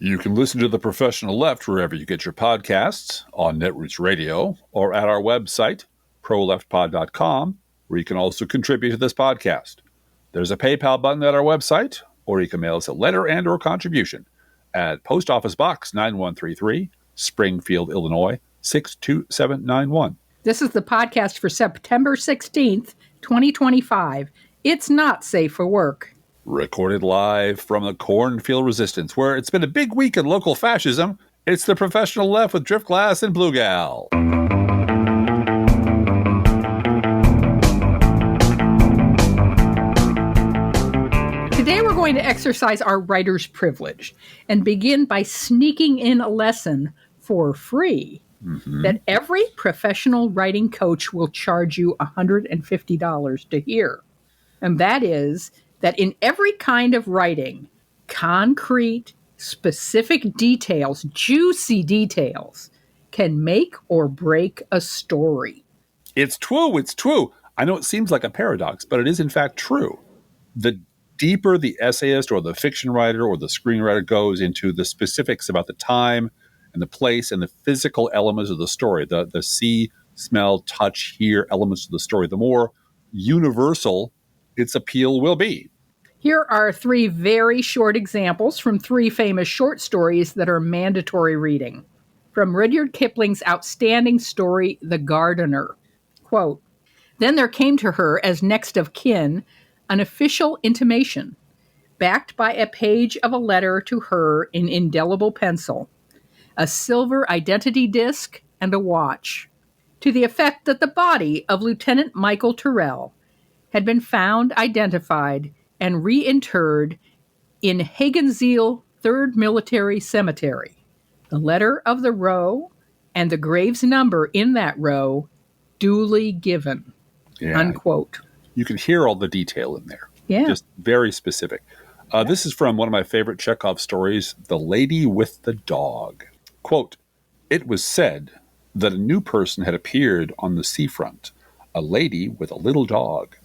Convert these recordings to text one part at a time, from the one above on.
You can listen to The Professional Left wherever you get your podcasts, on Netroots Radio, or at our website, proleftpod.com, where you can also contribute to this podcast. There's a PayPal button at our website, or you can mail us a letter and or contribution at Post Office Box 9133, Springfield, Illinois, 62791. This is the podcast for September 16th, 2025. It's not safe for work. Recorded live from the Cornfield Resistance, where it's been a big week in local fascism. It's The Professional Left with Driftglass and Blue Gal. Today we're going to exercise our writer's privilege and begin by sneaking in a lesson for free that every professional writing coach will charge you $150 to hear. And that is that in every kind of writing, concrete, specific details, juicy details, can make or break a story. It's true. I know it seems like a paradox, but it is in fact true. The deeper the essayist or the fiction writer or the screenwriter goes into the specifics about the time and the place and the physical elements of the story, the see, smell, touch, hear elements of the story, the more universal its appeal will be. Here are three very short examples from three famous short stories that are mandatory reading. From Rudyard Kipling's outstanding story, The Gardener. Quote, "Then there came to her as next of kin an official intimation, backed by a page of a letter to her in indelible pencil, a silver identity disc, and a watch, to the effect that the body of Lieutenant Michael Tyrrell had been found, identified, and reinterred in Hagenzeil 3rd Military Cemetery. The letter of the row and the grave's number in that row duly given." Unquote. You can hear all the detail in there. Yeah. Just very specific. This is from one of my favorite Chekhov stories, The Lady with the Dog. Quote, "It was said that a new person had appeared on the seafront, a lady with a little dog.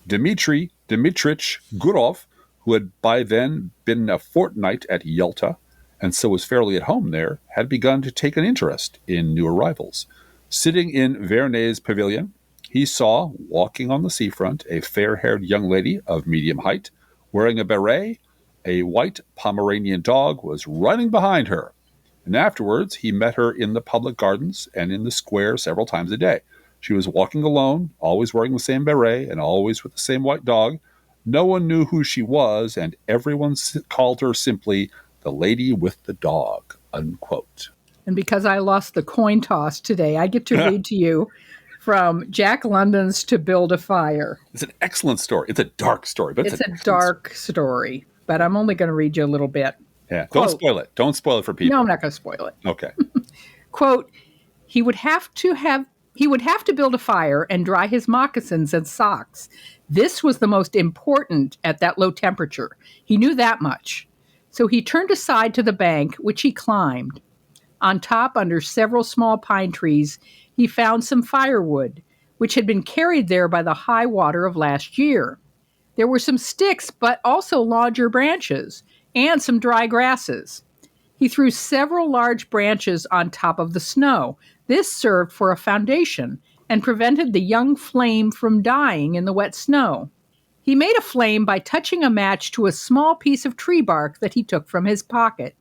Dmitry Dmitrich Gurov, who had by then been a fortnight at Yalta, and so was fairly at home there, had begun to take an interest in new arrivals. Sitting in Vernet's pavilion, he saw, walking on the seafront, a fair-haired young lady of medium height, wearing a beret. A white Pomeranian dog was running behind her. And afterwards, he met her in the public gardens and in the square several times a day. She was walking alone, always wearing the same beret, and always with the same white dog. No one knew who she was, and everyone called her simply the lady with the dog." Unquote. And because I lost the coin toss today, I get to read to you from Jack London's To Build a Fire. It's an excellent story. It's a dark story, but it's a dark story. But I'm only going to read you a little bit. Yeah, Quote, don't spoil it. Don't spoil it for people. No, I'm not going to spoil it. Okay. Quote, he would have to build a fire and dry his moccasins and socks. This was the most important at that low temperature. He knew that much. So he turned aside to the bank, which he climbed. On top, under several small pine trees, he found some firewood, which had been carried there by the high water of last year. There were some sticks, but also larger branches, and some dry grasses. He threw several large branches on top of the snow. This served for a foundation and prevented the young flame from dying in the wet snow. He made a flame by touching a match to a small piece of tree bark that he took from his pocket.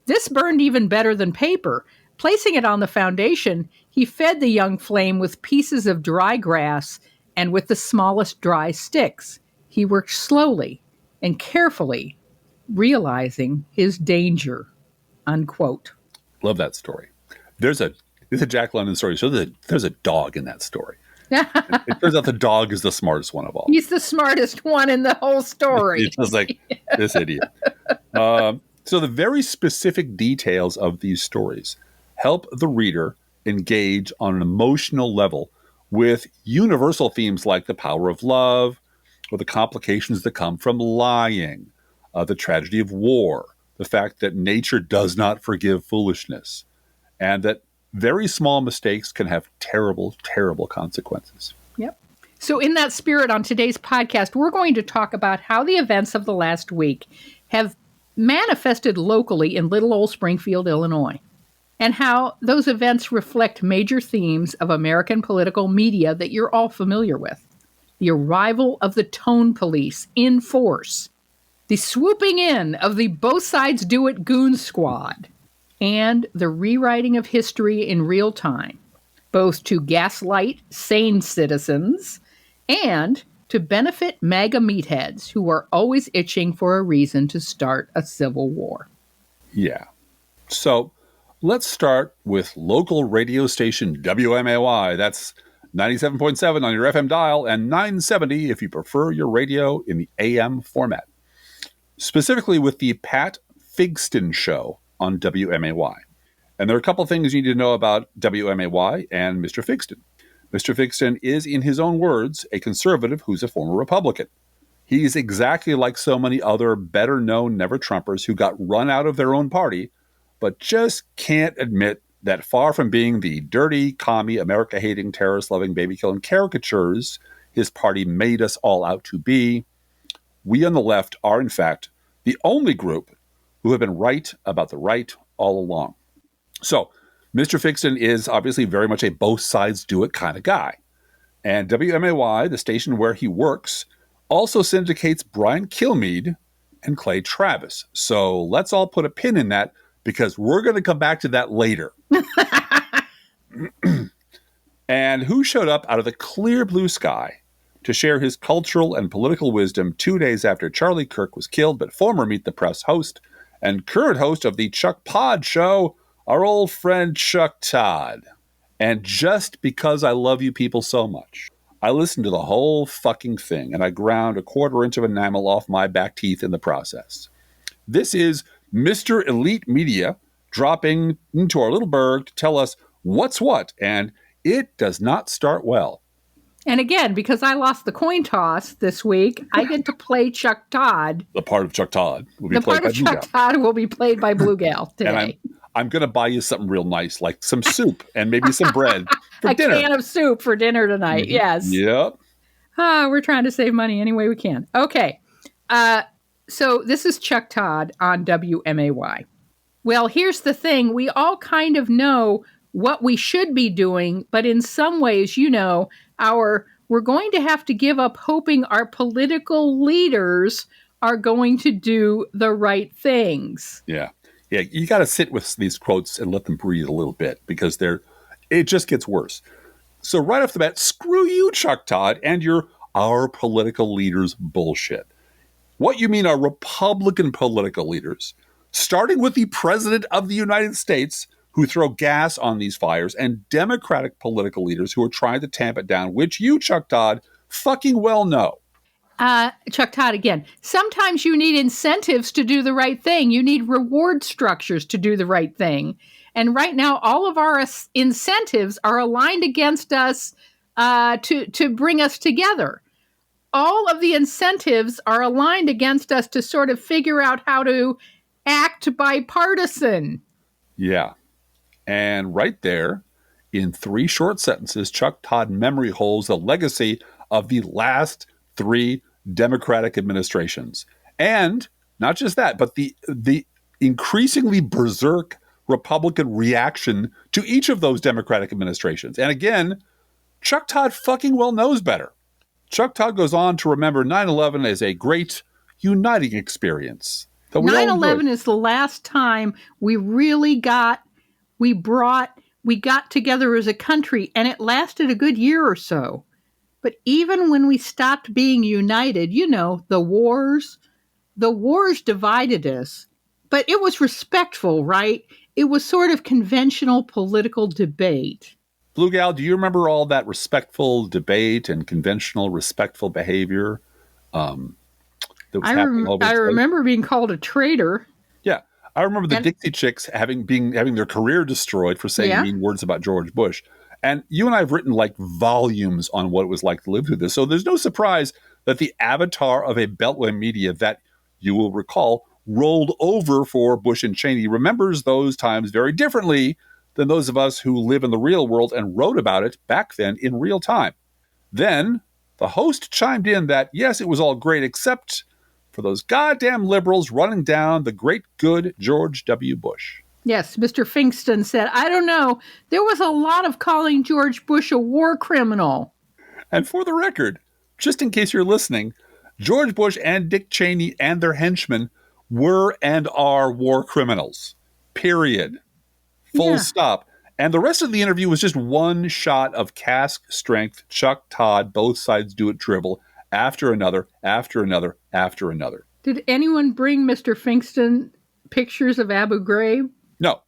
This burned even better than paper. Placing it on the foundation, he fed the young flame with pieces of dry grass and with the smallest dry sticks. He worked slowly and carefully, realizing his danger." Unquote. Love that story. It's a Jack London story, so there's a dog in that story. It turns out the dog is the smartest one of all. He's the smartest one in the whole story. He's just like, this idiot. So the very specific details of these stories help the reader engage on an emotional level with universal themes like the power of love, or the complications that come from lying, the tragedy of war, the fact that nature does not forgive foolishness, and that very small mistakes can have terrible, terrible consequences. Yep. So in that spirit, on today's podcast, we're going to talk about how the events of the last week have manifested locally in little old Springfield, Illinois, and how those events reflect major themes of American political media that you're all familiar with. The arrival of the tone police in force, the swooping in of the both sides do it goon squad, and the rewriting of history in real time, both to gaslight sane citizens and to benefit MAGA meatheads who are always itching for a reason to start a civil war. Yeah. So let's start with local radio station WMAY. That's 97.7 on your FM dial and 970 if you prefer your radio in the AM format. Specifically with the Pat Figston Show on WMAY. And there are a couple things you need to know about WMAY and Mr. Figston. Mr. Figston is, in his own words, a conservative who's a former Republican. He's exactly like so many other better-known never-Trumpers who got run out of their own party, but just can't admit that far from being the dirty, commie, America-hating, terrorist-loving, baby-killing caricatures his party made us all out to be, we on the left are, in fact, the only group who have been right about the right all along. So, Mr. Figston is obviously very much a both sides do it kind of guy. And WMAY, the station where he works, also syndicates Brian Kilmeade and Clay Travis. So let's all put a pin in that because we're going to come back to that later. And who showed up out of the clear blue sky to share his cultural and political wisdom 2 days after Charlie Kirk was killed, but former Meet the Press host and current host of the Chuck Todd Show, our old friend Chuck Todd. And just because I love you people so much, I listened to the whole fucking thing, and I ground a 1/4 inch of enamel off my back teeth in the process. This is Mr. Elite Media dropping into our little burg to tell us what's what, and it does not start well. And again, because I lost the coin toss this week, I get to play Chuck Todd. The part of Chuck Todd will be The played part by of Blue Chuck Gal. Todd will be played by Blue Gal today. And I'm going to buy you something real nice, like some soup and maybe some bread for A dinner. can of soup for dinner tonight, yes. Yep. We're trying to save money any way we can. Okay. So this is Chuck Todd on WMAY. Well, here's the thing. We all kind of know what we should be doing, but in some ways, we're going to have to give up hoping our political leaders are going to do the right things. Yeah. Yeah, you got to sit with these quotes and let them breathe a little bit because it just gets worse. So right off the bat, screw you, Chuck Todd, and your our political leaders bullshit. What you mean are Republican political leaders, starting with the President of the United States, who throw gas on these fires, and Democratic political leaders who are trying to tamp it down, which you, Chuck Todd, fucking well know. Chuck Todd again. Sometimes you need incentives to do the right thing. You need reward structures to do the right thing. And right now, all of our incentives are aligned against us to bring us together. All of the incentives are aligned against us to sort of figure out how to act bipartisan. Yeah. And right there, in 3 short sentences, Chuck Todd memory holes the legacy of the last 3 Democratic administrations. And not just that, but the increasingly berserk Republican reaction to each of those Democratic administrations. And again, Chuck Todd fucking well knows better. Chuck Todd goes on to remember 9/11 as a great uniting experience. 9/11 is the last time we really got together as a country, and it lasted a good year or so. But even when we stopped being united, the wars divided us, but it was respectful, right? It was sort of conventional political debate. Blue Gal, do you remember all that respectful debate and conventional respectful behavior that was happening all over the I place? remember being called a traitor. Yeah. I remember the Dixie Chicks having their career destroyed for saying mean words about George Bush. And you and I have written like volumes on what it was like to live through this. So there's no surprise that the avatar of a Beltway media that you will recall rolled over for Bush and Cheney remembers those times very differently than those of us who live in the real world and wrote about it back then in real time. Then the host chimed in that, yes, it was all great, except for those goddamn liberals running down the great good George W. Bush. Yes, Mr. Finkston said, I don't know. There was a lot of calling George Bush a war criminal. And for the record, just in case you're listening, George Bush and Dick Cheney and their henchmen were and are war criminals. Period. Full stop. And the rest of the interview was just one shot of cask strength Chuck Todd, both sides do it drivel, after another, after another, after another. Did anyone bring Mr. Finkston pictures of Abu Ghraib? No.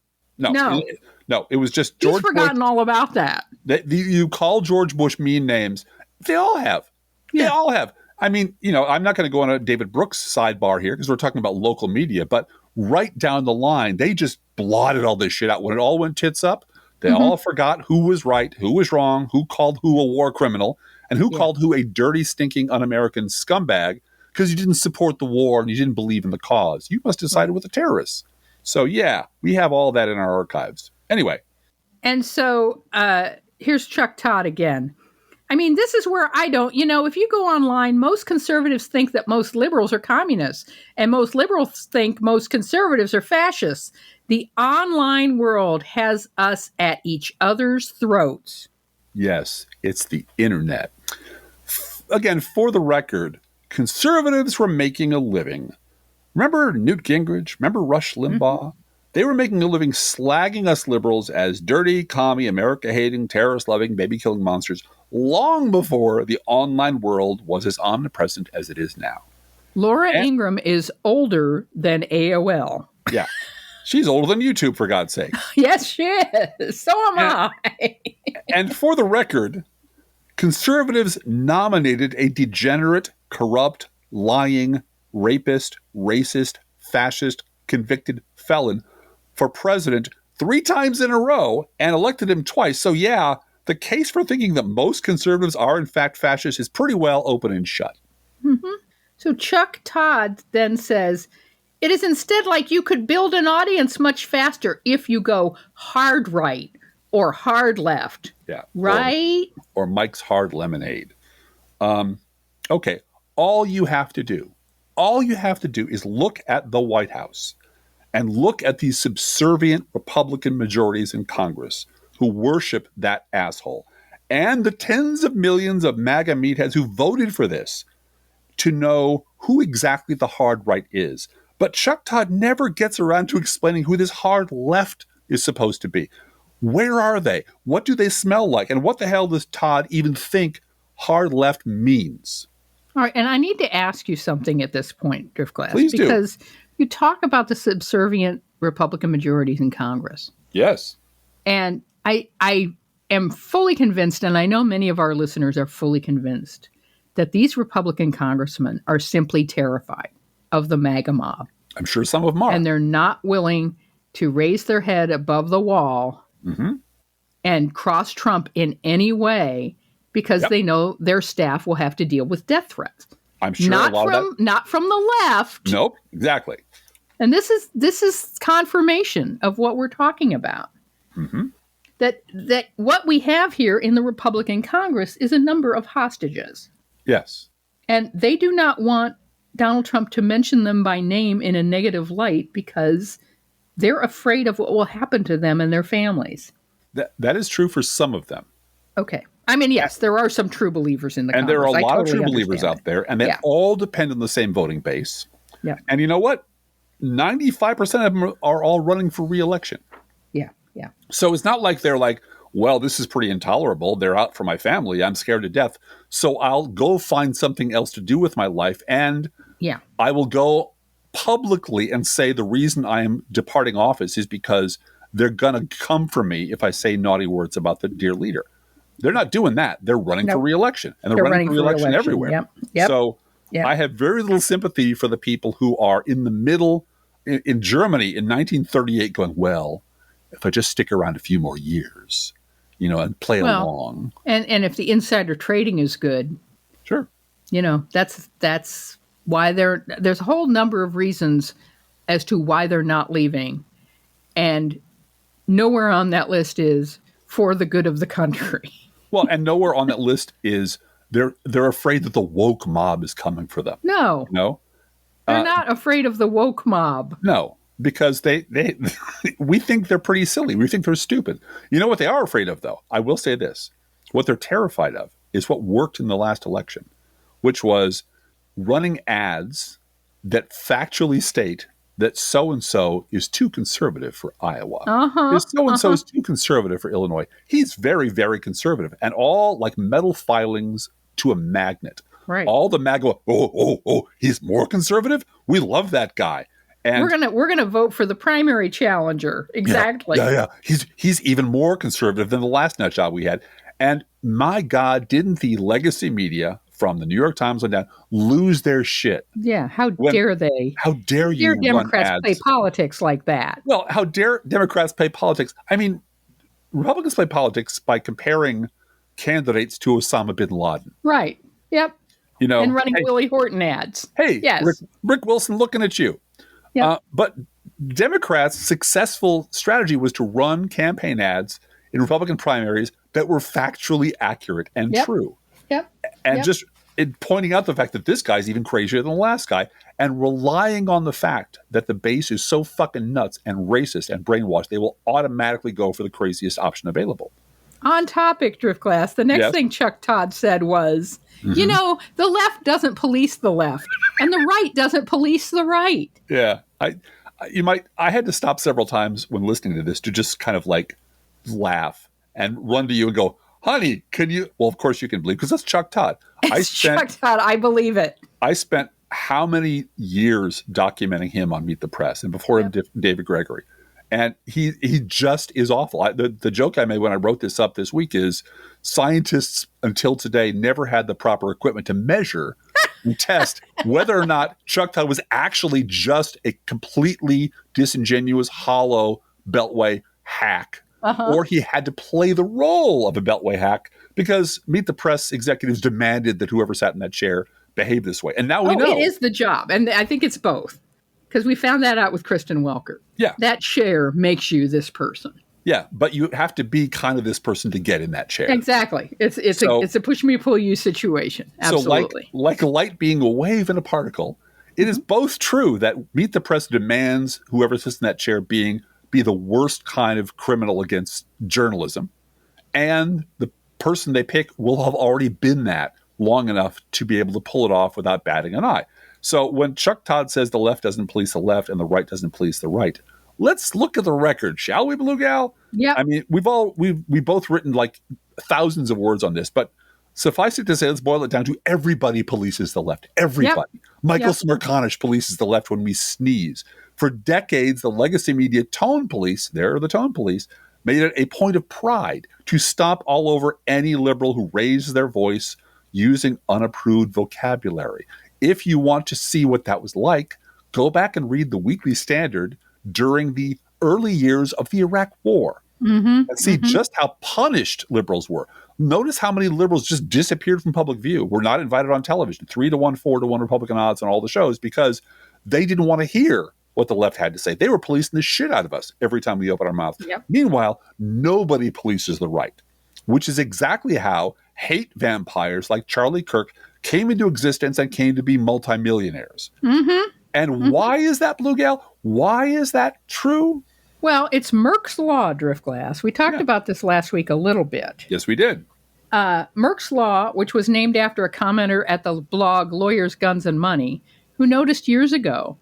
It was just George He's forgotten Bush. all about that. You call George Bush mean names. They all have. They all have. I mean, I'm not going to go on a David Brooks sidebar here because we're talking about local media, but right down the line, they just blotted all this shit out. When it all went tits up, they all forgot who was right, who was wrong, who called who a war criminal, and who called who a dirty, stinking, un-American scumbag because you didn't support the war and you didn't believe in the cause. You must have sided with the terrorists. So, yeah, we have all that in our archives. Anyway. And so here's Chuck Todd again. I mean, this is where I don't, if you go online, most conservatives think that most liberals are communists, and most liberals think most conservatives are fascists. The online world has us at each other's throats. Yes, it's the internet. Again, for the record, conservatives were making a living. Remember Newt Gingrich? Remember Rush Limbaugh? They were making a living slagging us liberals as dirty, commie, America-hating, terrorist-loving, baby-killing monsters long before the online world was as omnipresent as it is now. Laura Ingraham is older than AOL. Yeah. She's older than YouTube, for God's sake. Yes, she is. So am I. And for the record, conservatives nominated a degenerate, corrupt, lying, rapist, racist, fascist, convicted felon for president 3 times in a row and elected him twice. So yeah, the case for thinking that most conservatives are in fact fascists is pretty well open and shut. So Chuck Todd then says, it is instead like you could build an audience much faster if you go hard right or hard left. Yeah. Right? Or Mike's Hard Lemonade. Okay. All you have to do is look at the White House and look at these subservient Republican majorities in Congress who worship that asshole and the tens of millions of MAGA meatheads who voted for this to know who exactly the hard right is. But Chuck Todd never gets around to explaining who this hard left is supposed to be. Where are they? What do they smell like? And what the hell does Todd even think hard left means? All right, and I need to ask you something at this point, Driftglass. Please do. Because you talk about the subservient Republican majorities in Congress. Yes. And I am fully convinced, and I know many of our listeners are fully convinced, that these Republican congressmen are simply terrified of the MAGA mob. I'm sure some of them are. And they're not willing to raise their head above the wall and cross Trump in any way because they know their staff will have to deal with death threats. I'm sure not a lot of that. Not from the left. Nope, exactly. And this is confirmation of what we're talking about. That what we have here in the Republican Congress is a number of hostages. Yes. And they do not want Donald Trump to mention them by name in a negative light because they're afraid of what will happen to them and their families. That is true for some of them. Okay. I mean, yes, there are some true believers in the and Congress. there are a lot totally of true believers out there, and they all depend on the same voting base. Yeah. And you know what? 95% of them are all running for re-election. Yeah, yeah. So it's not like they're like, well, this is pretty intolerable. They're out for my family. I'm scared to death. So I'll go find something else to do with my life. And I will go publicly and say the reason I am departing office is because they're going to come for me if I say naughty words about the dear leader. They're not doing that. They're running for re-election. And they're running for re-election everywhere. Yep. So I have very little sympathy for the people who are in the middle in Germany in 1938 going, well, if I just stick around a few more years, and play along. And if the insider trading is good, sure. That's why there's a whole number of reasons as to why they're not leaving. And nowhere on that list is for the good of the country. Well, and nowhere on that list is they're afraid that the woke mob is coming for them. No. They're not afraid of the woke mob. No, because they we think they're pretty silly. We think they're stupid. You know what they are afraid of, though? I will say this. What they're terrified of is what worked in the last election, which was running ads that factually state that so-and-so is too conservative for Iowa. Is so-and-so is too conservative for Illinois. He's very, very conservative. And all like metal filings to a magnet. Right. All the MAGA, he's more conservative? We love that guy. And we're gonna vote for the primary challenger. Exactly. Yeah. He's even more conservative than the last nut job we had. And my God, didn't the legacy media from the New York Times on down lose their shit? Yeah. How dare they? How dare you? Democrats run ads? play politics like that? Well, how dare Democrats play politics? I mean, Republicans play politics by comparing candidates to Osama bin Laden. Right. Yep. You know, and running Willie Horton ads. Hey, yes. Rick Wilson looking at you. Yep. But Democrats' successful strategy was to run campaign ads in Republican primaries that were factually accurate and true. Yep. And just pointing out the fact that this guy's even crazier than the last guy and relying on the fact that the base is so fucking nuts and racist and brainwashed, they will automatically go for the craziest option available. On topic, Driftglass, the next thing Chuck Todd said was, you know, the left doesn't police the left and the right doesn't police the right. Yeah. I had to stop several times when listening to this to just kind of like laugh and run to you and go, honey, can you? Well, of course you can believe, because that's Chuck Todd. Chuck Todd, I believe it. I spent how many years documenting him on Meet the Press, and before him, David Gregory. And he just is awful. The joke I made when I wrote this up this week is scientists until today never had the proper equipment to measure and test whether or not Chuck Todd was actually just a completely disingenuous, hollow Beltway hack, or he had to play the role of a Beltway hack because Meet the Press executives demanded that whoever sat in that chair behave this way. And now we know. It is the job. And I think it's both. Because we found that out with Kristen Welker. Yeah. That chair makes you this person. Yeah, but you have to be kind of this person to get in that chair. Exactly. It's a push me, pull you situation. Absolutely. So like a light being a wave and a particle, it is both true that Meet the Press demands whoever sits in that chair be the worst kind of criminal against journalism, and the person they pick will have already been that long enough to be able to pull it off without batting an eye. So when Chuck Todd says the left doesn't police the left and the right doesn't police the right, let's look at the record, shall we, Blue Gal? Yeah. I mean, we've both written like thousands of words on this, but suffice it to say, let's boil it down to everybody polices the left. Everybody. Yep. Michael Smerconish polices the left when we sneeze. For decades, the legacy media tone police, they're the tone police, made it a point of pride to stomp all over any liberal who raised their voice using unapproved vocabulary. If you want to see what that was like, go back and read the Weekly Standard during the early years of the Iraq War and see just how punished liberals were. Notice how many liberals just disappeared from public view, were not invited on television, 3-1, 4-1 Republican odds on all the shows because they didn't want to hear what the left had to say. They were policing the shit out of us every time we open our mouth. Yep. Meanwhile, nobody polices the right, which is exactly how hate vampires like Charlie Kirk came into existence and came to be multimillionaires. And why is that, Blue Gal? Why is that true? Well, it's Merck's Law, Driftglass. We talked about this last week a little bit. Yes, we did. Merck's Law, which was named after a commenter at the blog Lawyers, Guns, and Money, who noticed years ago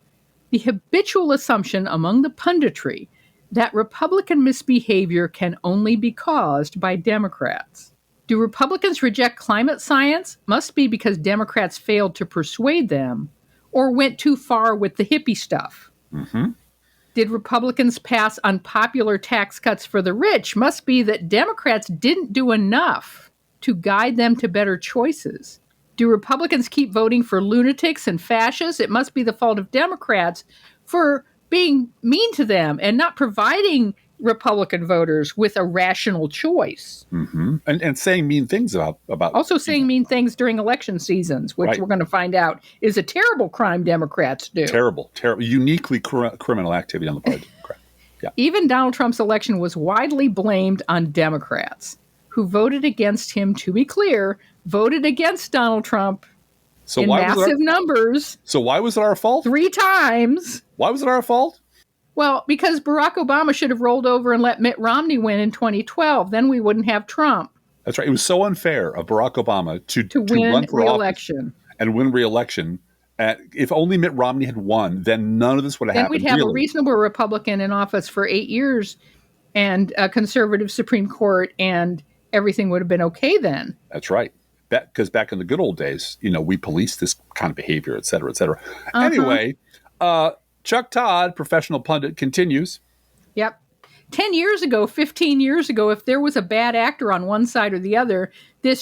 the habitual assumption among the punditry that Republican misbehavior can only be caused by Democrats. Do Republicans reject climate science? Must be because Democrats failed to persuade them or went too far with the hippie stuff. Did Republicans pass unpopular tax cuts for the rich? Must be that Democrats didn't do enough to guide them to better choices. Do Republicans keep voting for lunatics and fascists? It must be the fault of Democrats for being mean to them and not providing Republican voters with a rational choice. And saying mean things about also saying mean things during election seasons, which we're going to find out is a terrible crime Democrats do. Terrible, uniquely criminal activity on the part of Democrats. Yeah. Even Donald Trump's election was widely blamed on Democrats, who voted against him, to be clear, voted against Donald Trump So in massive numbers. So why was it our fault? 3 times. Why was it our fault? Well, because Barack Obama should have rolled over and let Mitt Romney win in 2012. Then we wouldn't have Trump. That's right. It was so unfair of Barack Obama to win run for re-election. And win re-election. If only Mitt Romney had won, then none of this would have happened. Then we'd have a reasonable Republican in office for 8 years and a conservative Supreme Court, and everything would have been okay then. That's right. Because back in the good old days, we policed this kind of behavior, et cetera, et cetera. Anyway, Chuck Todd, professional pundit, continues. Yep. 10 years ago, 15 years ago, if there was a bad actor on one side or the other, there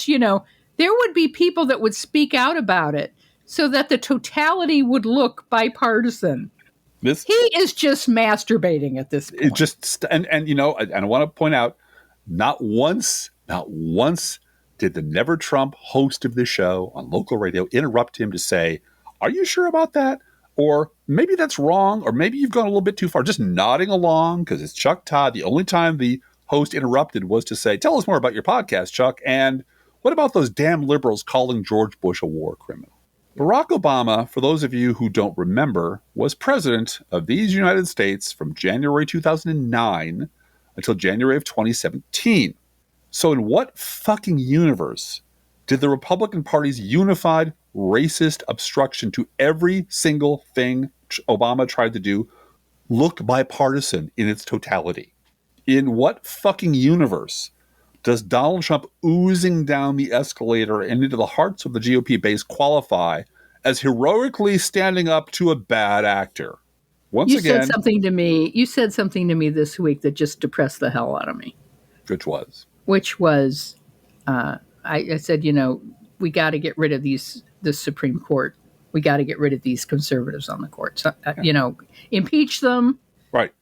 would be people that would speak out about it so that the totality would look bipartisan. He is just masturbating at this point. And I want to point out, not once did the Never Trump host of the show on local radio interrupt him to say, "Are you sure about that?" Or maybe that's wrong, or maybe you've gone a little bit too far. Just nodding along because it's Chuck Todd. The only time the host interrupted was to say, "Tell us more about your podcast, Chuck. And what about those damn liberals calling George Bush a war criminal?" Barack Obama, for those of you who don't remember, was president of these United States from January 2009 until January of 2017. So in what fucking universe did the Republican Party's unified racist obstruction to every single thing Obama tried to do look bipartisan in its totality? In what fucking universe does Donald Trump oozing down the escalator and into the hearts of the GOP base qualify as heroically standing up to a bad actor? You said something to me this week that just depressed the hell out of me. Which was, I said, we got to get rid of the Supreme Court. We got to get rid of these conservatives on the court. So, impeach them. Right.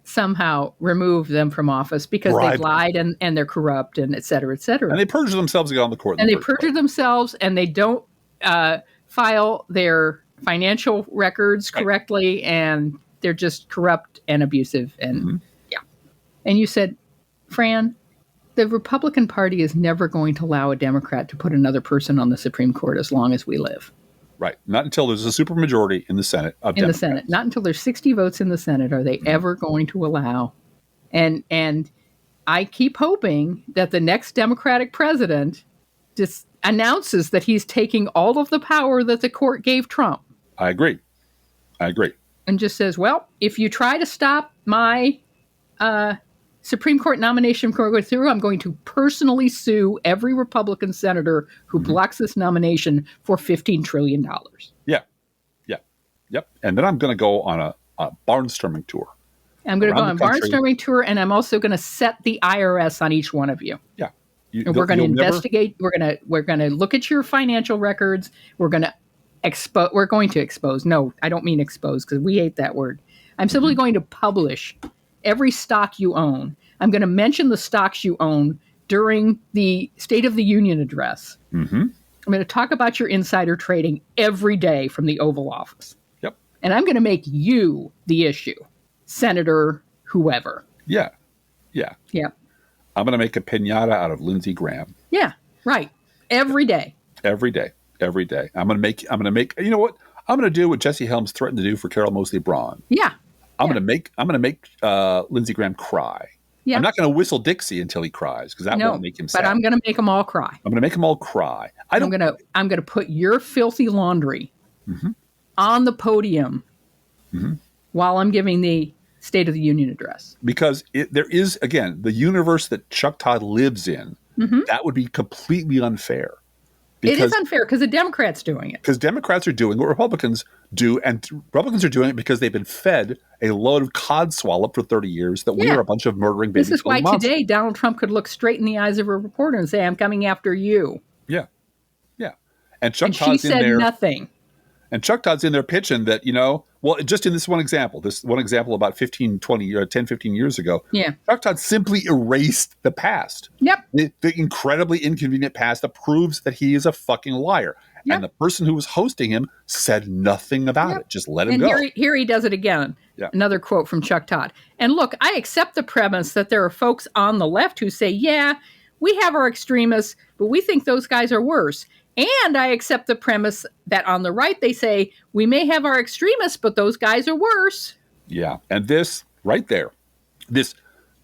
Somehow remove them from office because they've lied and they're corrupt and et cetera, et cetera. And they perjure themselves to get on the court. And they perjure themselves and they don't file their financial records correctly, and they're just corrupt and abusive. And And you said, Fran, the Republican Party is never going to allow a Democrat to put another person on the Supreme Court as long as we live. Right. Not until there's a supermajority in the Senate of Democrats. The Senate. Not until there's 60 votes in the Senate are they ever going to allow. And I keep hoping that the next Democratic president just announces that he's taking all of the power that the court gave Trump. I agree. And just says, well, if you try to stop my Supreme Court nomination going through, I'm going to personally sue every Republican senator who blocks this nomination for $15 trillion. Yep. And then I'm going to go on a barnstorming tour. I'm going to go on a barnstorming tour, and I'm also going to set the IRS on each one of you. Yeah. And we're going to investigate. We're going to look at your financial records. We're going to expose. No, I don't mean expose because we hate that word. I'm simply going to publish every stock you own. I'm going to mention the stocks you own during the State of the Union address. I'm going to talk about your insider trading every day from the Oval Office. Yep. And I'm going to make you the issue, Senator whoever. Yeah. I'm going to make a piñata out of Lindsey Graham. Yeah, right. Every day. I'm going to make, you know what? I'm going to do what Jesse Helms threatened to do for Carol Moseley Braun. Yeah. I'm going to make Lindsey Graham cry. Yeah. I'm not going to whistle Dixie until he cries because that won't make him sad. But I'm going to make them all cry. I'm going to make them all cry. I'm going to put your filthy laundry on the podium while I'm giving the State of the Union address. Because there is, again, the universe that Chuck Todd lives in, that would be completely unfair. It is unfair because the Democrats doing it. Because Democrats are doing what Republicans do, and Republicans are doing it because they've been fed a load of cod swallop for 30 years that we are a bunch of murdering babies. This is why today Donald Trump could look straight in the eyes of a reporter and say, I'm coming after you. Yeah. And Todd's she said in there, nothing. And Chuck Todd's in there pitching that, well, just in this one example about 10, 15 years ago, Chuck Todd simply erased the past. Yep. The incredibly inconvenient past that proves that he is a fucking liar. Yep. And the person who was hosting him said nothing about it. Just let him go. Here he does it again. Yeah. Another quote from Chuck Todd. And look, I accept the premise that there are folks on the left who say, yeah, we have our extremists, but we think those guys are worse. And I accept the premise that on the right, they say, we may have our extremists, but those guys are worse. Yeah. And this right there, this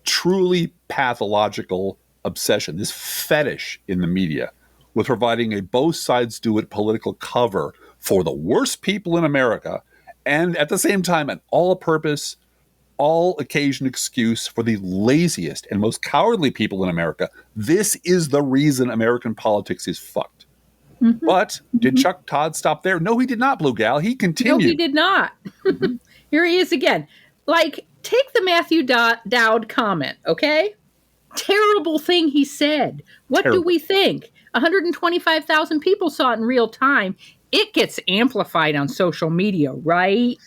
truly pathological obsession, this fetish in the media with providing a both sides do it political cover for the worst people in America, and at the same time, an all-purpose, all-occasion excuse for the laziest and most cowardly people in America. This is the reason American politics is fucked. Mm-hmm. But did Chuck Todd stop there? No, he did not, Blue Gal. He continued. No, he did not. Mm-hmm. Here he is again. Like, take the Matthew Dowd comment, okay? Terrible thing he said. What do we think? 125,000 people saw it in real time. It gets amplified on social media, right?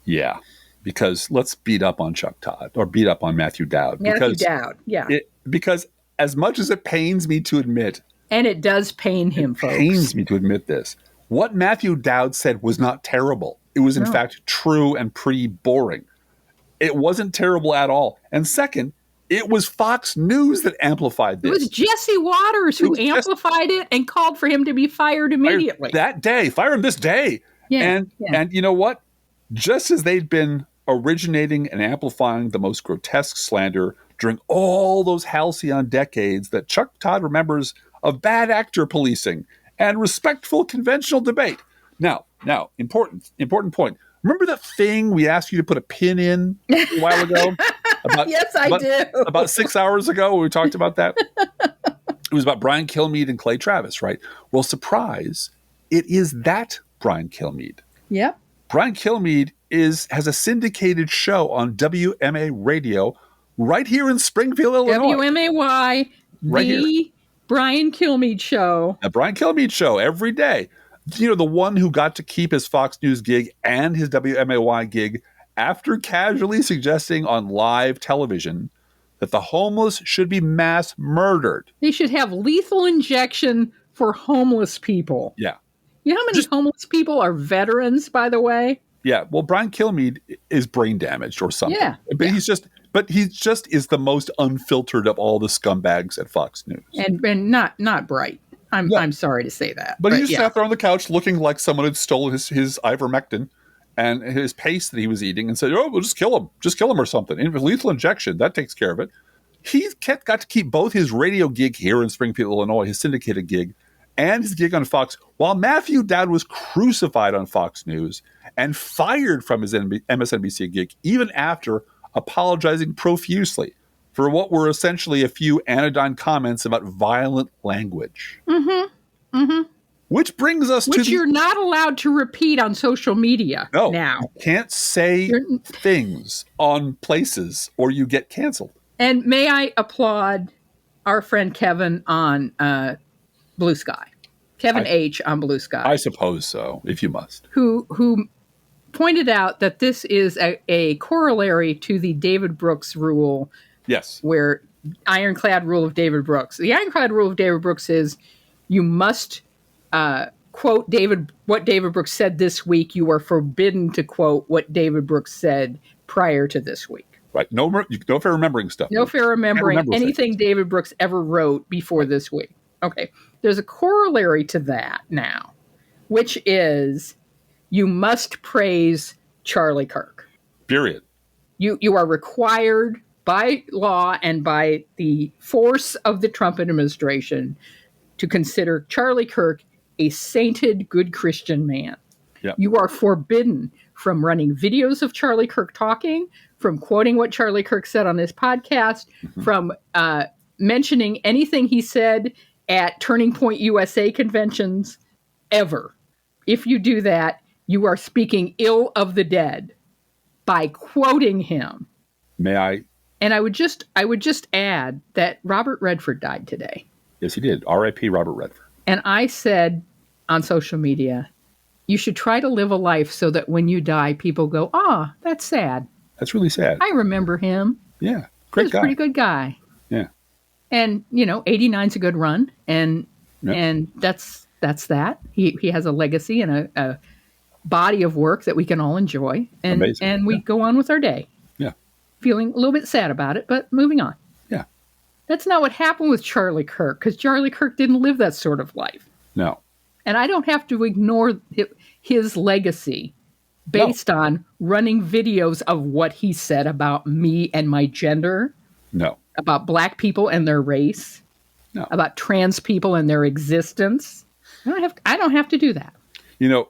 Yeah, because let's beat up on Chuck Todd or beat up on Matthew Dowd. Because as much as it pains me to admit, and it does pain him, folks. It pains me to admit this. What Matthew Dowd said was not terrible. It was, in fact, true and pretty boring. It wasn't terrible at all. And second, it was Fox News that amplified this. It was Jesse Waters who amplified it and called for him to be fired immediately. That day. Fire him this day. Yeah, and you know what? Just as they'd been originating and amplifying the most grotesque slander during all those halcyon decades that Chuck Todd remembers of bad actor policing and respectful conventional debate. Now, important point. Remember that thing we asked you to put a pin in a while ago? Yes, I do. About 6 hours ago, we talked about that. It was about Brian Kilmeade and Clay Travis, right? Well, surprise, it is that Brian Kilmeade. Yep. Brian Kilmeade has a syndicated show on WMA radio right here in Springfield, Illinois. WMAY, right the here. Brian Kilmeade Show. The Brian Kilmeade Show every day. You know, the one who got to keep his Fox News gig and his WMAY gig after casually suggesting on live television that the homeless should be mass murdered. They should have lethal injection for homeless people. Yeah. You know how many homeless people are veterans, by the way? Yeah. Well, Brian Kilmeade is brain damaged or something. Yeah. But he just is the most unfiltered of all the scumbags at Fox News. And not bright. I'm sorry to say that. But he just sat there on the couch looking like someone had stolen his ivermectin and his paste that he was eating and said, oh, we'll just kill him. Just kill him or something. And lethal injection, that takes care of it. He got to keep both his radio gig here in Springfield, Illinois, his syndicated gig, and his gig on Fox, while Matthew Dowd was crucified on Fox News and fired from his MSNBC gig, even after apologizing profusely for what were essentially a few anodyne comments about violent language. Mm-hmm. Mm-hmm. Which brings us to you're not allowed to repeat on social media now. You can't say things on places or you get canceled. And may I applaud our friend Kevin on Blue Sky. Kevin H. on Blue Sky. I suppose so, if you must. Who pointed out that this is a corollary to the David Brooks rule. Yes. Where ironclad rule of David Brooks. The ironclad rule of David Brooks is you must quote what David Brooks said this week. You are forbidden to quote what David Brooks said prior to this week. Right. No fair remembering stuff. No fair remembering anything David Brooks ever wrote before this week. Okay. There's a corollary to that now, which is you must praise Charlie Kirk. Period. You are required by law and by the force of the Trump administration to consider Charlie Kirk a sainted, good Christian man. Yep. You are forbidden from running videos of Charlie Kirk talking, from quoting what Charlie Kirk said on his podcast, from mentioning anything he said at Turning Point USA conventions, ever. If you do that, you are speaking ill of the dead by quoting him. May I? And I would just add that Robert Redford died today. Yes, he did. R.I.P. Robert Redford. And I said on social media, you should try to live a life so that when you die, people go, that's sad. That's really sad. I remember him. Yeah, great guy. He was a pretty good guy. Yeah. And, 89's a good run. And that's that. He has a legacy and a body of work that we can all enjoy. And amazing. And we go on with our day. Yeah. Feeling a little bit sad about it, but moving on. Yeah. That's not what happened with Charlie Kirk, because Charlie Kirk didn't live that sort of life. No. And I don't have to ignore his legacy No, based on running videos of what he said about me and my gender, no, about black people and their race, no. about trans people and their existence. I don't have to do that. You know,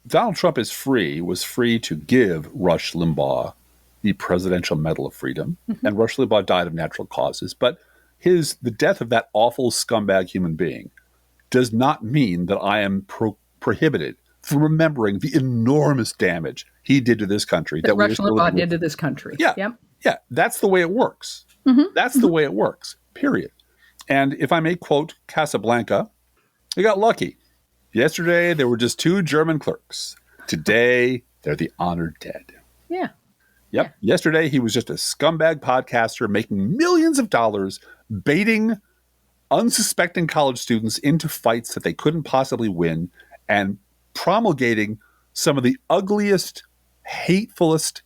Donald Trump was free to give Rush Limbaugh the Presidential Medal of Freedom, and Rush Limbaugh died of natural causes. But the death of that awful scumbag human being does not mean that I am prohibited from remembering the enormous damage he did to this country. That Rush Limbaugh did to this country. Yeah, Yep. yeah, that's the way it works. That's the way it works, period. And if I may quote Casablanca, they got lucky. Yesterday, there were just 2 German clerks. Today, they're the honored dead. Yeah. Yep. Yeah. Yesterday, he was just a scumbag podcaster making millions of dollars, baiting unsuspecting college students into fights that they couldn't possibly win, and promulgating some of the ugliest, hatefulest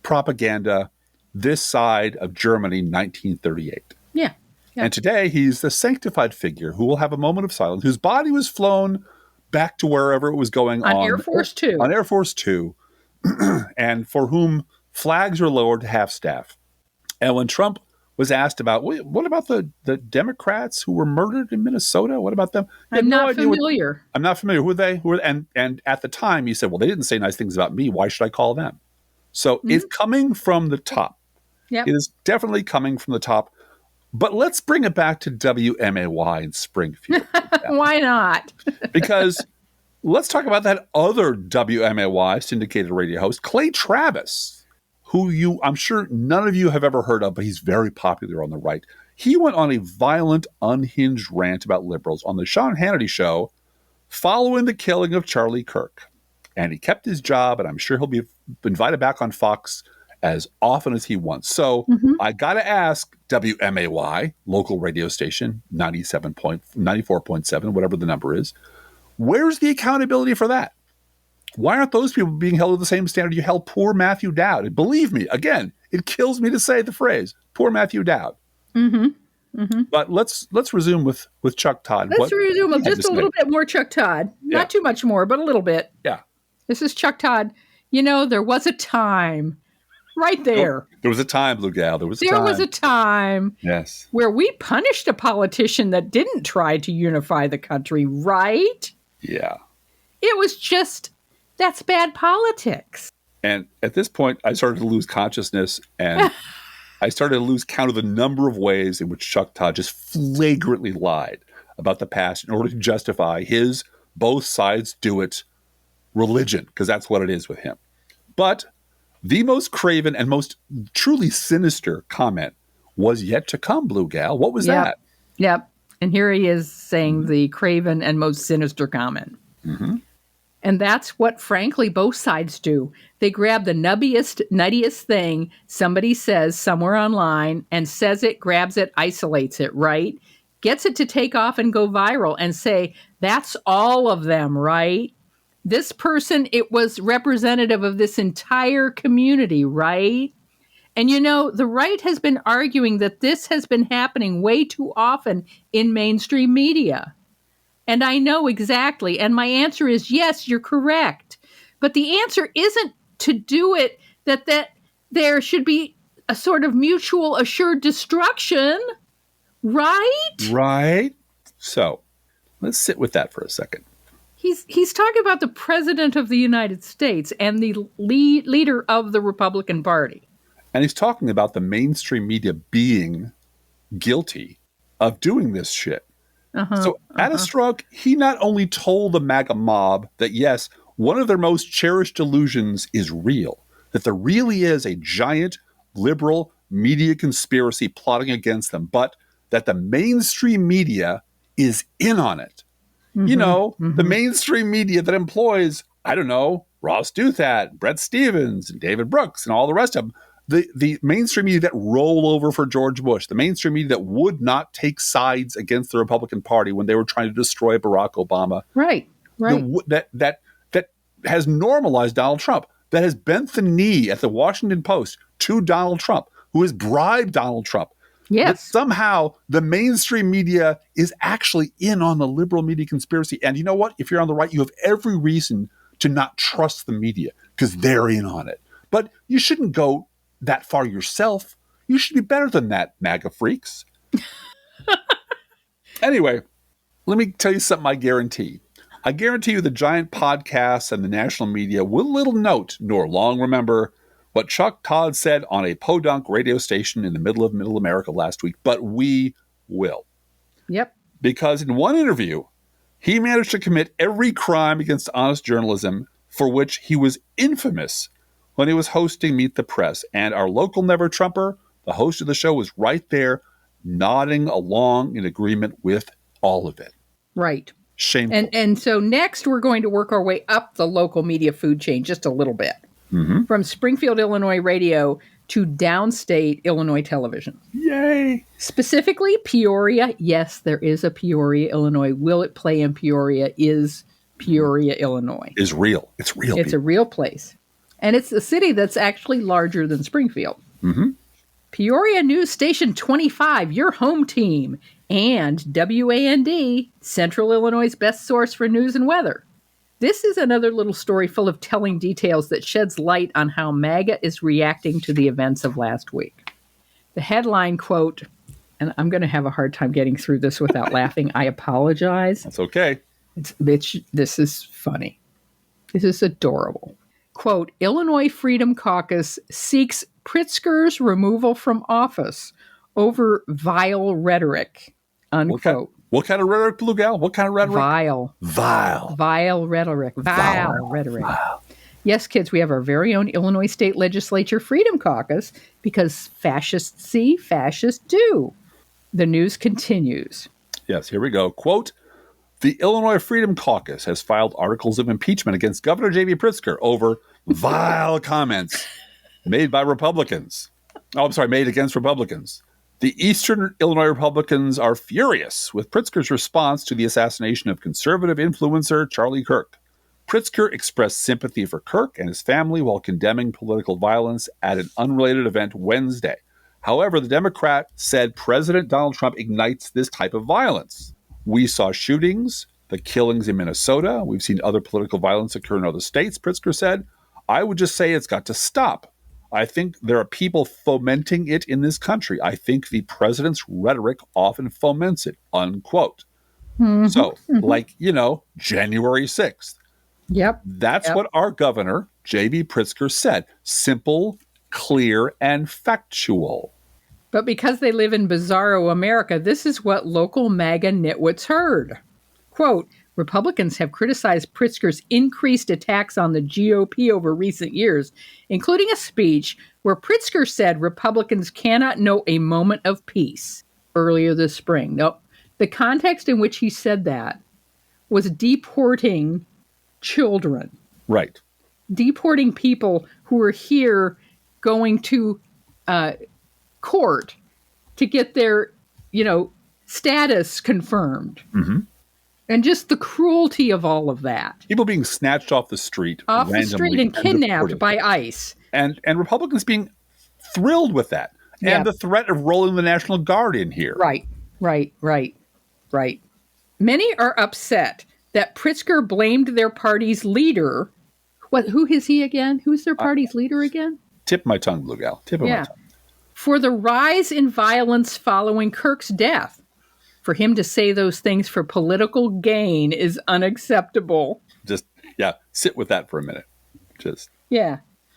propaganda this side of Germany, 1938. Yeah. Yeah. And today, he's the sanctified figure who will have a moment of silence, whose body was flown back to wherever it was going on Air Force Two. On Air Force Two, and for whom flags were lowered to half-staff. And when Trump was asked about, what about the Democrats who were murdered in Minnesota? What about them? I'm not familiar. I'm not familiar. Who are they? And at the time, he said, well, they didn't say nice things about me. Why should I call them? So it's coming from the top. Yep. It is definitely coming from the top. But let's bring it back to WMAY in Springfield. Why not? Because let's talk about that other WMAY syndicated radio host, Clay Travis, who I'm sure none of you have ever heard of, but he's very popular on the right. He went on a violent, unhinged rant about liberals on the Sean Hannity show following the killing of Charlie Kirk. And he kept his job, and I'm sure he'll be invited back on Fox as often as he wants. So I got to ask WMAY, local radio station, 94.7, whatever the number is, where's the accountability for that? Why aren't those people being held to the same standard you held poor Matthew Dowd? And believe me, again, it kills me to say the phrase, poor Matthew Dowd. But let's resume with Chuck Todd. Let's resume with just a little bit more Chuck Todd. Not too much more, but a little bit. Yeah. This is Chuck Todd. You know, there was a time right there. There was a time, Blue Gal. There was a time. Yes. Where we punished a politician that didn't try to unify the country, right? Yeah. It was just, that's bad politics. And at this point, I started to lose consciousness, and I started to lose count of the number of ways in which Chuck Todd just flagrantly lied about the past in order to justify his both sides do it religion, because that's what it is with him. But the most craven and most truly sinister comment was yet to come, Blue Gal. What was that? Yep. And here he is saying the craven and most sinister comment. And that's what, frankly, both sides do. They grab the nuttiest thing somebody says somewhere online and says it, grabs it, isolates it, right? Gets it to take off and go viral and say, that's all of them, right? This person, it was representative of this entire community, right? And you know, the right has been arguing that this has been happening way too often in mainstream media. And I know exactly. And my answer is yes, you're correct. But the answer isn't to do it that there should be a sort of mutual assured destruction, right? Right. So let's sit with that for a second. He's talking about the president of the United States and the leader of the Republican Party. And he's talking about the mainstream media being guilty of doing this shit. So at a stroke, he not only told the MAGA mob that, yes, one of their most cherished illusions is real, that there really is a giant liberal media conspiracy plotting against them, but that the mainstream media is in on it. You know, the mainstream media that employs, I don't know, Ross Douthat, Brett Stevens, and David Brooks, and all the rest of them. The mainstream media that roll over for George Bush, the mainstream media that would not take sides against the Republican Party when they were trying to destroy Barack Obama. Right. That has normalized Donald Trump, that has bent the knee at the Washington Post to Donald Trump, who has bribed Donald Trump. That Yes. somehow the mainstream media is actually in on the liberal media conspiracy. And you know what? If you're on the right, you have every reason to not trust the media because they're in on it. But you shouldn't go that far yourself. You should be better than that, MAGA freaks. Anyway, let me tell you something I guarantee. I guarantee you the giant podcasts and the national media will little note nor long remember what Chuck Todd said on a podunk radio station in the middle of Middle America last week, but we will. Yep. Because in one interview, he managed to commit every crime against honest journalism for which he was infamous when he was hosting Meet the Press. And our local Never Trumper, the host of the show, was right there nodding along in agreement with all of it. Right. Shameful. And so next we're going to work our way up the local media food chain just a little bit. Mm-hmm. From Springfield, Illinois radio to downstate Illinois television. Yay. Specifically, Peoria. Yes, there is a Peoria, Illinois. Will it play in Peoria? Is Peoria, Illinois. Is real. It's real. It's a real place. And it's a city that's actually larger than Springfield. Mm-hmm. Peoria News Station 25, your home team. And WAND, Central Illinois' best source for news and weather. This is another little story full of telling details that sheds light on how MAGA is reacting to the events of last week. The headline, quote, and I'm going to have a hard time getting through this without laughing. I apologize. That's okay. This is funny. This is adorable. Quote, Illinois Freedom Caucus seeks Pritzker's removal from office over vile rhetoric, unquote. What kind of rhetoric, Blue Gal? What kind of rhetoric? Vile. Vile rhetoric. Vile rhetoric. Vile. Yes, kids, we have our very own Illinois State Legislature Freedom Caucus because fascists see, fascists do. The news continues. Yes, here we go. Quote, the Illinois Freedom Caucus has filed articles of impeachment against Governor J.B. Pritzker over vile comments made by Republicans. Made against Republicans. The Eastern Illinois Republicans are furious with Pritzker's response to the assassination of conservative influencer Charlie Kirk. Pritzker expressed sympathy for Kirk and his family while condemning political violence at an unrelated event Wednesday. However, the Democrat said President Donald Trump ignites this type of violence. We saw shootings, the killings in Minnesota. We've seen other political violence occur in other states, Pritzker said. I would just say it's got to stop. I think there are people fomenting it in this country. I think the president's rhetoric often foments it, unquote. Mm-hmm. So, January 6th. Yep. That's what our governor, J.B. Pritzker, said. Simple, clear, and factual. But because they live in bizarro America, this is what local MAGA nitwits heard. Quote, Republicans have criticized Pritzker's increased attacks on the GOP over recent years, including a speech where Pritzker said Republicans cannot know a moment of peace earlier this spring. Now, the context in which he said that was deporting children. Right. Deporting people who were here going to court to get their, status confirmed. Mm-hmm. And just the cruelty of all of that. People being snatched off the street. And kidnapped by ICE. And Republicans being thrilled with that. Yeah. And the threat of rolling the National Guard in here. Right. Many are upset that Pritzker blamed their party's leader. Who is he again? Who's their party's leader again? Tip my tongue, Blue Gal. Tip of my tongue. For the rise in violence following Kirk's death. For him to say those things for political gain is unacceptable. Sit with that for a minute.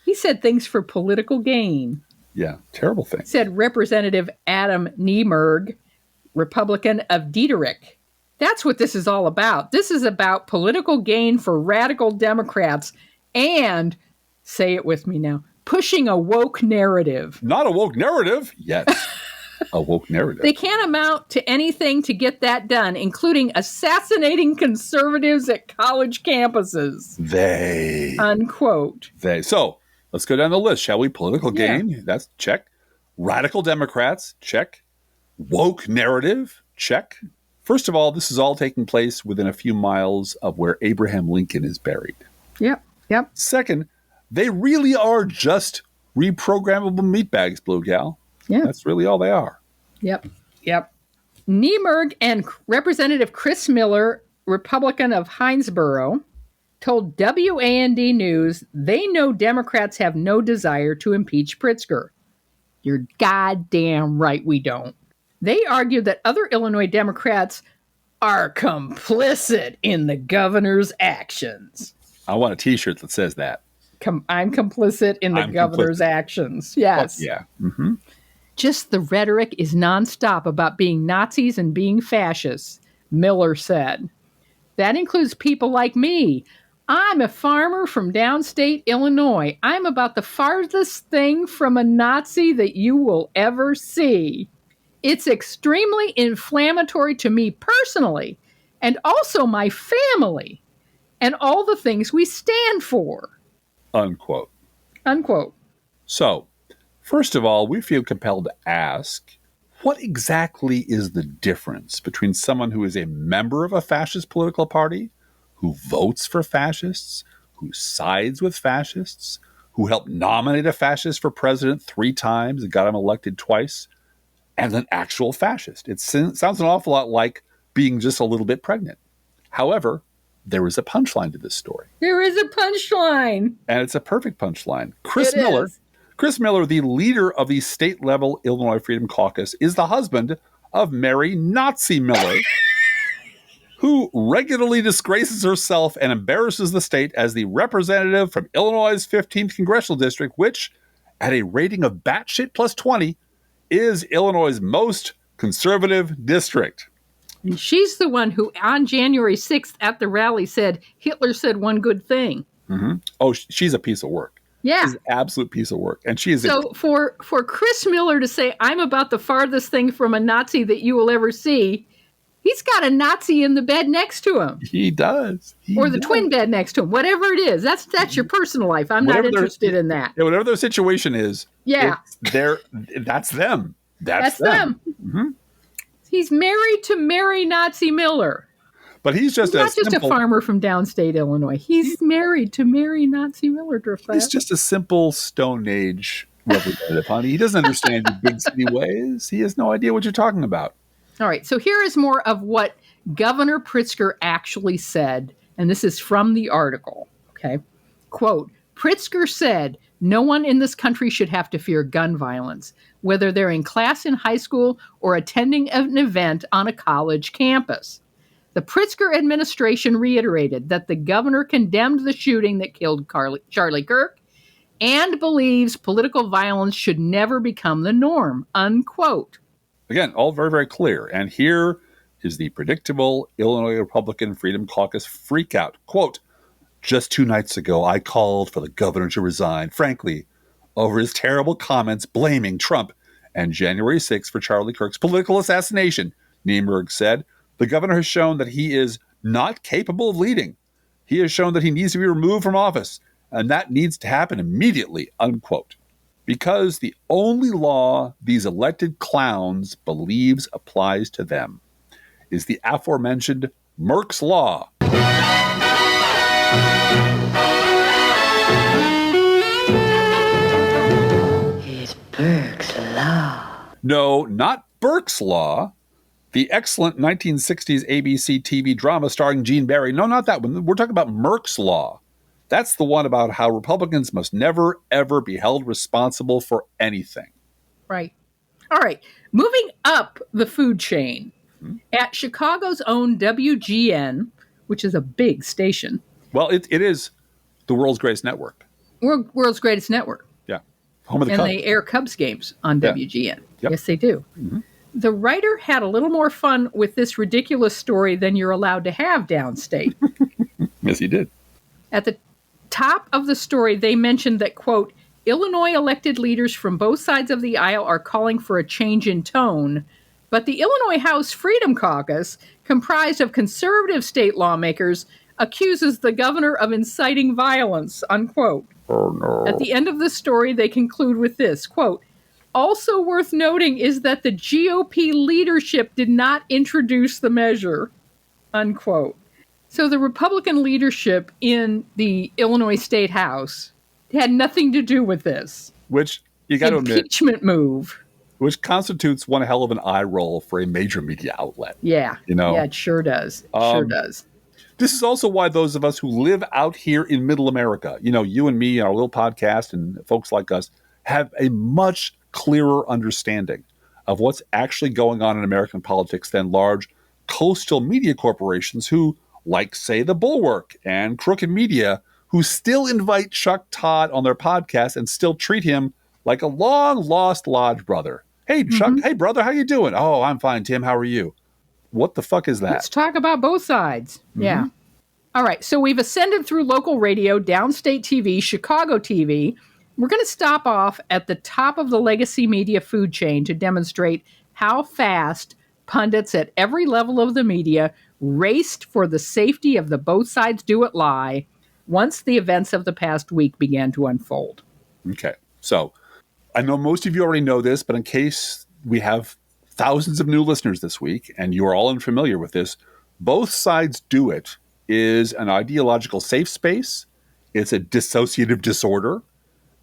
He said things for political gain. Yeah, terrible thing. Said Representative Adam Niemerg, Republican of Diederich. That's what this is all about. This is about political gain for radical Democrats and, say it with me now, pushing a woke narrative. Not a woke narrative? Yes. A woke narrative. They can't amount to anything to get that done, including assassinating conservatives at college campuses. Unquote. So let's go down the list, shall we? Political gain, that's check. Radical Democrats, check. Woke narrative, check. First of all, this is all taking place within a few miles of where Abraham Lincoln is buried. Yep. Second, they really are just reprogrammable meatbags, Blue Gal. Yeah. That's really all they are. Yep. Yep. Niemerg and Representative Chris Miller, Republican of Hinesboro, told WAND News they know Democrats have no desire to impeach Pritzker. You're goddamn right we don't. They argued that other Illinois Democrats are complicit in the governor's actions. I want a T-shirt that says that. I'm complicit in the governor's actions. Yes. Yeah. Mm-hmm. Just the rhetoric is nonstop about being Nazis and being fascists, Miller said. That includes people like me. I'm a farmer from downstate Illinois. I'm about the farthest thing from a Nazi that you will ever see. It's extremely inflammatory to me personally, and also my family, and all the things we stand for. Unquote. Unquote. So, first of all, we feel compelled to ask, what exactly is the difference between someone who is a member of a fascist political party, who votes for fascists, who sides with fascists, who helped nominate a fascist for president 3 times and got him elected twice, and an actual fascist? It sounds an awful lot like being just a little bit pregnant. However, there is a punchline to this story. There is a punchline. And it's a perfect punchline. Chris Miller, the leader of the state-level Illinois Freedom Caucus, is the husband of Mary Nazi Miller, who regularly disgraces herself and embarrasses the state as the representative from Illinois' 15th Congressional District, which, at a rating of batshit plus 20, is Illinois' most conservative district. And she's the one who, on January 6th at the rally, said Hitler said one good thing. Mm-hmm. Oh, she's a piece of work. Yeah. She's an absolute piece of work. And she is so for Chris Miller to say, I'm about the farthest thing from a Nazi that you will ever see, he's got a Nazi in the bed next to him. He does. Or the twin bed next to him. Whatever it is. That's your personal life. I'm not interested in that. Yeah, whatever their situation is. Yeah. That's them. That's them. Mm-hmm. He's married to Mary Nazi Miller. But he's not just a farmer from downstate Illinois. He's married to Mary Nazi Miller. He's just a simple Stone Age representative, honey. He doesn't understand your big city ways. He has no idea what you're talking about. All right. So here is more of what Governor Pritzker actually said. And this is from the article. Okay. Quote, Pritzker said, no one in this country should have to fear gun violence, whether they're in class in high school or attending an event on a college campus. The Pritzker administration reiterated that the governor condemned the shooting that killed Charlie Kirk and believes political violence should never become the norm, unquote. Again, all very, very clear. And here is the predictable Illinois Republican Freedom Caucus freakout. Quote, just 2 nights ago, I called for the governor to resign, frankly, over his terrible comments blaming Trump and January 6th for Charlie Kirk's political assassination, Niemerg said. The governor has shown that he is not capable of leading. He has shown that he needs to be removed from office, and that needs to happen immediately, unquote. Because the only law these elected clowns believes applies to them is the aforementioned Merck's Law. It's Burke's Law. No, not Burke's Law. The excellent 1960s ABC TV drama starring Gene Barry. No, not that one. We're talking about Merck's Law. That's the one about how Republicans must never, ever be held responsible for anything. Right. All right. Moving up the food chain, at Chicago's own WGN, which is a big station. Well, it is the world's greatest network. World's greatest network. Yeah. Home of the Cubs. And they air Cubs games on WGN. Yep. Yes, they do. Mm-hmm. The writer had a little more fun with this ridiculous story than you're allowed to have downstate. Yes, he did. At the top of the story, they mentioned that, quote, Illinois elected leaders from both sides of the aisle are calling for a change in tone, but the Illinois House Freedom Caucus, comprised of conservative state lawmakers, accuses the governor of inciting violence, unquote. Oh, no. At the end of the story, they conclude with this, quote, also worth noting is that the GOP leadership did not introduce the measure, unquote. So the Republican leadership in the Illinois State House had nothing to do with this. Which, you got to admit, impeachment move. which constitutes one hell of an eye roll for a major media outlet. Yeah. You know? Yeah, it sure does. It sure does. This is also why those of us who live out here in Middle America, you know, you and me, our little podcast, and folks like us, have a much clearer understanding of what's actually going on in American politics than large coastal media corporations who, like, say, The Bulwark and Crooked Media, who still invite Chuck Todd on their podcast and still treat him like a long-lost lodge brother. Hey, Chuck. Hey, brother, how you doing? Oh, I'm fine, Tim. How are you? What the fuck is that? Let's talk about both sides. Yeah. All right. So we've ascended through local radio, downstate TV, Chicago TV. We're going to stop off at the top of the legacy media food chain to demonstrate how fast pundits at every level of the media raced for the safety of the both sides do it lie once the events of the past week began to unfold. Okay. So I know most of you already know this, but in case we have thousands of new listeners this week, and you are all unfamiliar with this, Both Sides Do It is an ideological safe space. It's a dissociative disorder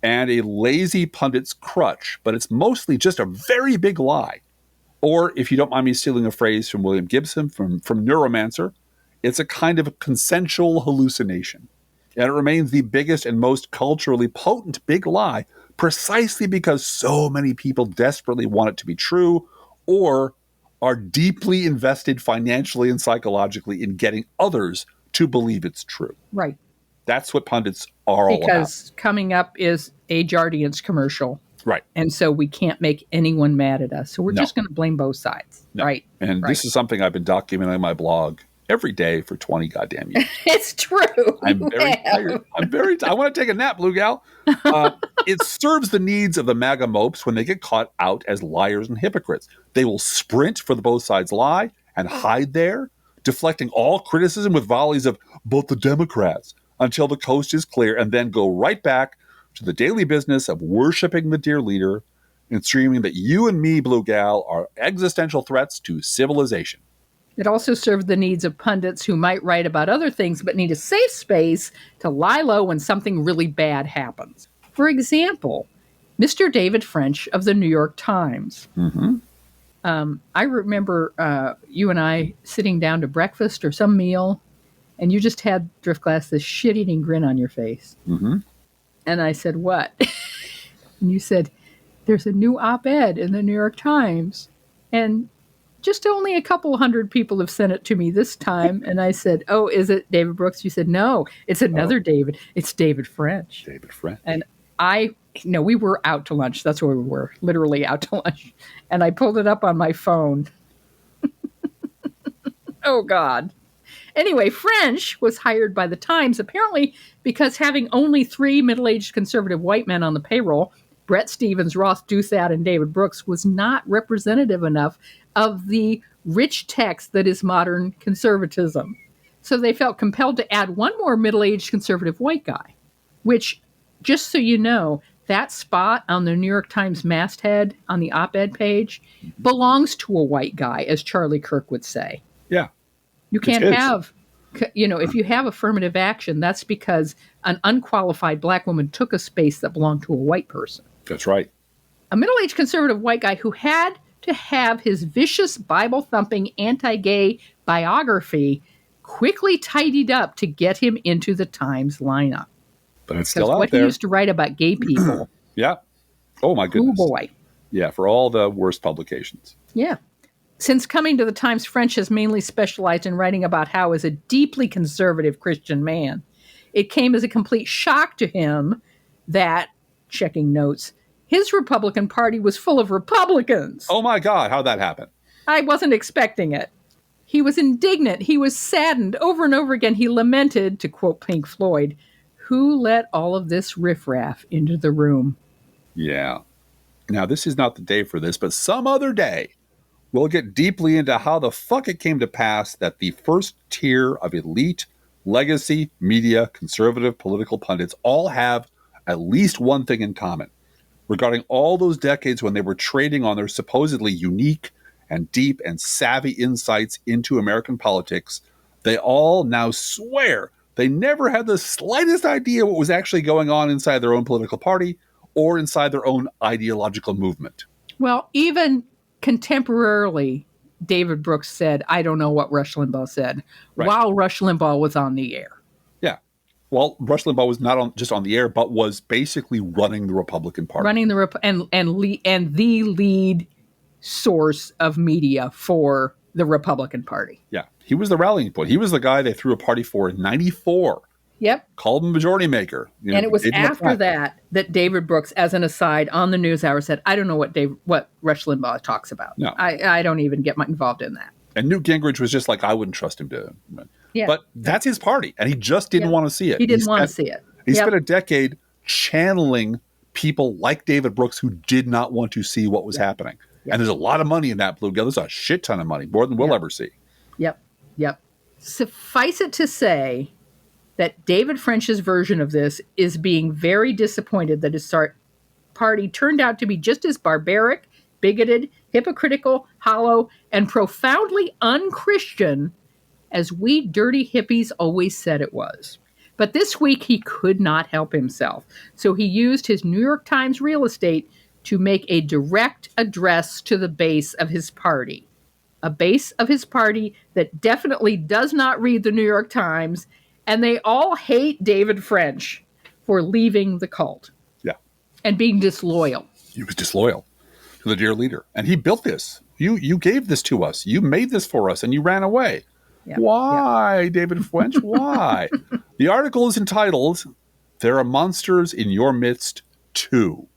and a lazy pundit's crutch, but it's mostly just a very big lie. Or, if you don't mind me stealing a phrase from William Gibson from Neuromancer, it's a kind of consensual hallucination. And it remains the biggest and most culturally potent big lie precisely because so many people desperately want it to be true or are deeply invested financially and psychologically in getting others to believe it's true. Right. That's what pundits are all about. Because coming up is a Jardiance commercial. Right. And so we can't make anyone mad at us. So we're just going to blame both sides. No. Right. And this is something I've been documenting on my blog every day for 20 goddamn years. It's true. I'm very tired. I want to take a nap, Blue Gal. It serves the needs of the MAGA mopes when they get caught out as liars and hypocrites. They will sprint for the both sides lie and hide there, deflecting all criticism with volleys of both the Democrats until the coast is clear, and then go right back to the daily business of worshiping the dear leader and screaming that you and me, Blue Gal, are existential threats to civilization. It also served the needs of pundits who might write about other things but need a safe space to lie low when something really bad happens. For example, Mr. David French of the New York Times. I remember you and I sitting down to breakfast or some meal, and you just had, Driftglass, this shit-eating grin on your face. And I said, what? And you said, there's a new op-ed in the New York Times. And just only a couple hundred people have sent it to me this time. And I said, oh, is it David Brooks? You said, no, it's another David. It's David French. David French. And we were out to lunch. That's where we were, literally out to lunch. And I pulled it up on my phone. Oh, God. Anyway, French was hired by the Times apparently because having only 3 middle-aged conservative white men on the payroll, Brett Stevens, Ross Douthat, and David Brooks, was not representative enough of the rich text that is modern conservatism. So they felt compelled to add one more middle-aged conservative white guy, which, just so you know, that spot on the New York Times masthead on the op-ed page belongs to a white guy, as Charlie Kirk would say. Yeah. You can't have, if you have affirmative action, that's because an unqualified black woman took a space that belonged to a white person. That's right. A middle-aged conservative white guy who had to have his vicious Bible-thumping anti-gay biography quickly tidied up to get him into the Times lineup. But it's still out what there. He used to write about gay people. Yeah. Oh, my goodness. Oh, boy. Yeah, for all the worst publications. Yeah. Since coming to the Times, French has mainly specialized in writing about how, as a deeply conservative Christian man, it came as a complete shock to him that, checking notes, his Republican Party was full of Republicans. Oh, my God. How'd that happen? I wasn't expecting it. He was indignant. He was saddened. Over and over again, he lamented, to quote Pink Floyd, who let all of this riffraff into the room? Yeah. Now, this is not the day for this, but some other day, we'll get deeply into how the fuck it came to pass that the first tier of elite, legacy, media, conservative political pundits all have at least one thing in common. Regarding all those decades when they were trading on their supposedly unique and deep and savvy insights into American politics, they all now swear they never had the slightest idea what was actually going on inside their own political party or inside their own ideological movement. Well, even contemporarily, David Brooks said, I don't know what Rush Limbaugh said, Right. while Rush Limbaugh was on the air. Yeah. Well, Rush Limbaugh was not just on the air, but was basically running the Republican Party. Running the and the lead source of media for the Republican Party. Yeah. He was the rallying point. He was the guy they threw a party for in 94. Yep. Called him majority maker. And it was after that David Brooks, as an aside, on the NewsHour said, I don't know what Rush Limbaugh talks about. No. I don't even get involved in that. And Newt Gingrich was just like, I wouldn't trust him to. Yeah. But that's his party, and he just didn't want to see it. He didn't want to see it. He spent a decade channeling people like David Brooks who did not want to see what was happening. And there's a lot of money in that bluegill. There's a shit ton of money, more than we'll ever see. Yep. Suffice it to say that David French's version of this is being very disappointed that his party turned out to be just as barbaric, bigoted, hypocritical, hollow, and profoundly unchristian as we dirty hippies always said it was. But this week he could not help himself, so he used his New York Times real estate to make a direct address to the base of his party. A base of his party that definitely does not read the New York Times, and they all hate David French for leaving the cult. Yeah. And being disloyal. He was disloyal to the dear leader. And he built this. You gave this to us. You made this for us, and you ran away. Yep. Why, David French? Why? The article is entitled, There Are Monsters in Your Midst, Too.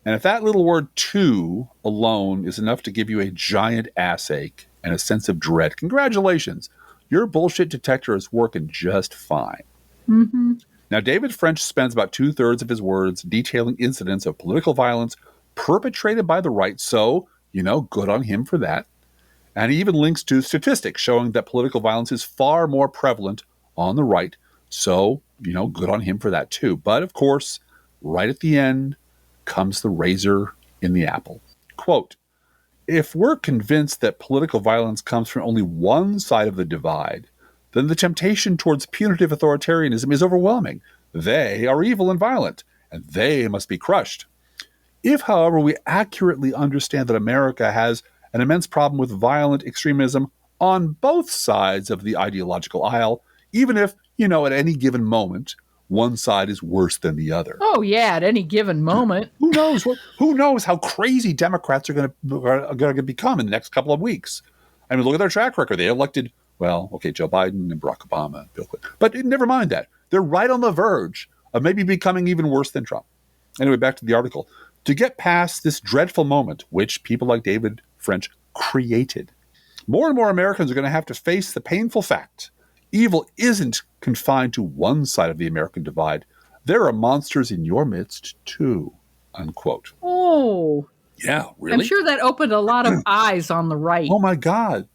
And if that little word too alone is enough to give you a giant ass ache and a sense of dread, congratulations. Your bullshit detector is working just fine. Mm-hmm. Now, David French spends about 2/3 of his words detailing incidents of political violence perpetrated by the right, so, good on him for that. And he even links to statistics showing that political violence is far more prevalent on the right, so, good on him for that too. But, of course, right at the end comes the razor in the apple. Quote, if we're convinced that political violence comes from only one side of the divide, then the temptation towards punitive authoritarianism is overwhelming. They are evil and violent, and they must be crushed. If, however, we accurately understand that America has an immense problem with violent extremism on both sides of the ideological aisle, even if, at any given moment, one side is worse than the other. Oh yeah, at any given moment. Who knows how crazy Democrats are going to become in the next couple of weeks? I mean, look at their track record. They elected, Joe Biden and Barack Obama and Bill Clinton. But never mind that. They're right on the verge of maybe becoming even worse than Trump. Anyway, back to the article. To get past this dreadful moment, which people like David French created, more and more Americans are going to have to face the painful fact evil isn't confined to one side of the American divide. There are monsters in your midst, too, unquote. Oh. Yeah, really? I'm sure that opened a lot of eyes on the right. Oh, my God.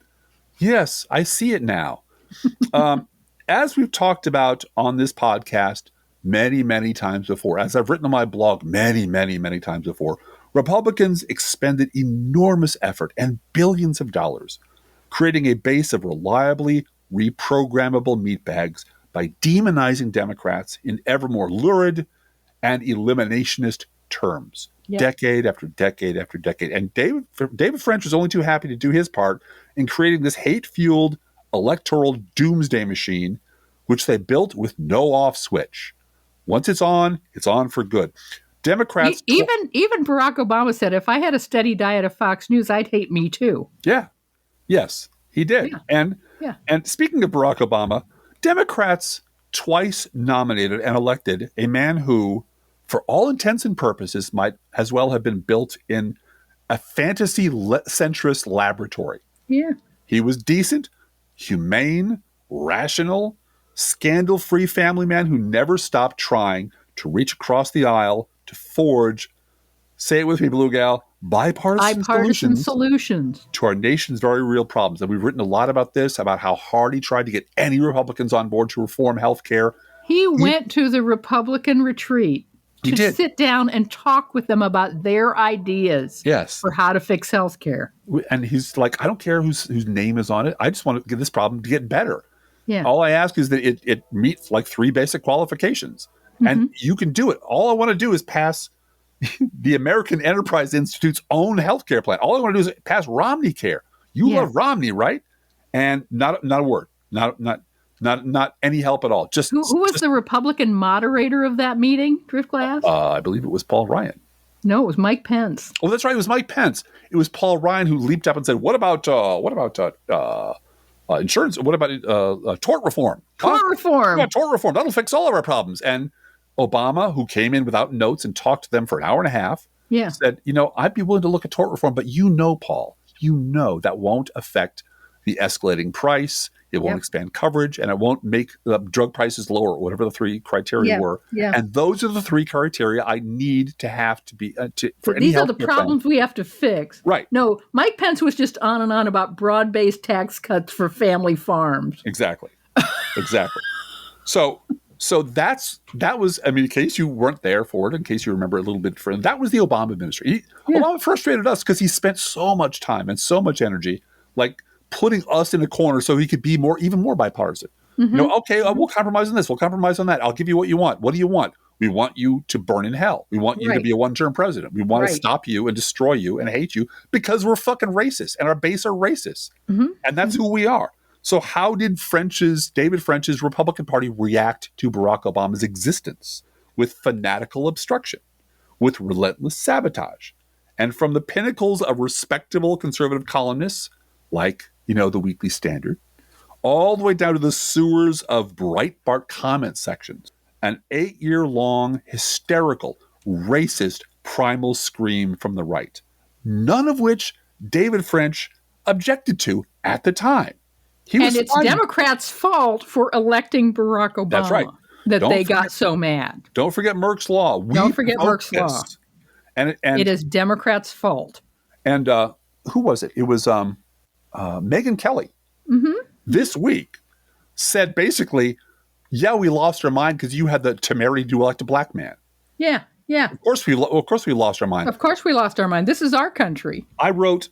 Yes, I see it now. As we've talked about on this podcast many, many times before, as I've written on my blog many, many, many times before, Republicans expended enormous effort and billions of dollars creating a base of reliably reprogrammable meatbags by demonizing Democrats in ever more lurid and eliminationist terms, decade after decade after decade. And David French was only too happy to do his part in creating this hate-fueled electoral doomsday machine, which they built with no off switch. Once it's on for good. Democrats... Even Barack Obama said, if I had a steady diet of Fox News, I'd hate me too. Yeah. Yes, he did. Yeah. And speaking of Barack Obama, Democrats twice nominated and elected a man who, for all intents and purposes, might as well have been built in a fantasy-centrist laboratory. Yeah. He was decent, humane, rational, scandal-free family man who never stopped trying to reach across the aisle to forge, say it with me, Blue Gal, bipartisan solutions to our nation's very real problems. And we've written a lot about this, about how hard he tried to get any Republicans on board to reform health care. He went to the Republican retreat to sit down and talk with them about their ideas for how to fix health care. And he's like, I don't care whose name is on it. I just want to get this problem to get better. Yeah. All I ask is that it meets like 3 basic qualifications. Mm-hmm. And you can do it. All I want to do is pass the American Enterprise Institute's own healthcare plan. All I want to do is pass Romney care. You Yeah. love Romney, right? And not a word, not any help at all. Who was just the Republican moderator of that meeting, Driftglass? I believe it was Paul Ryan. No, it was Mike Pence. Oh, that's right. It was Mike Pence. It was Paul Ryan who leaped up and said, "What about insurance? What about tort reform? Tort reform. Yeah, tort reform. That'll fix all of our problems." And Obama, who came in without notes and talked to them for an hour and a half, Yeah. said, I'd be willing to look at tort reform, but Paul, that won't affect the escalating price. It won't expand coverage, and it won't make drug prices lower, or whatever the three criteria were. Yeah. And those are the three criteria I need to have to be for any These are the healthcare problems plan. we have to fix. Right. No, Mike Pence was just on and on about broad-based tax cuts for family farms. Exactly. So that was, in case you weren't there for it, in case you remember a little bit further, that was the Obama administration. Obama frustrated us because he spent so much time and so much energy, putting us in a corner so he could be even more bipartisan. Mm-hmm. We'll compromise on this. We'll compromise on that. I'll give you what you want. What do you want? We want you to burn in hell. We want you to be a one-term president. We want to stop you and destroy you and hate you because we're fucking racist and our base are racist. Mm-hmm. And that's who we are. So how did David French's Republican Party react to Barack Obama's existence? With fanatical obstruction, with relentless sabotage. And from the pinnacles of respectable conservative columnists, like, the Weekly Standard, all the way down to the sewers of Breitbart comment sections, an 8-year-long, hysterical, racist, primal scream from the right, none of which David French objected to at the time. And it's Democrats' fault for electing Barack Obama. That's right. They got so mad. Don't forget Merck's Law. Don't forget Merck's Law. And it is Democrats' fault. And who was it? It was Megyn Kelly. Mm-hmm. This week said basically, we lost our mind because you had the temerity to elect a black man. Yeah. Of course we lost our mind. Of course we lost our mind. This is our country. I wrote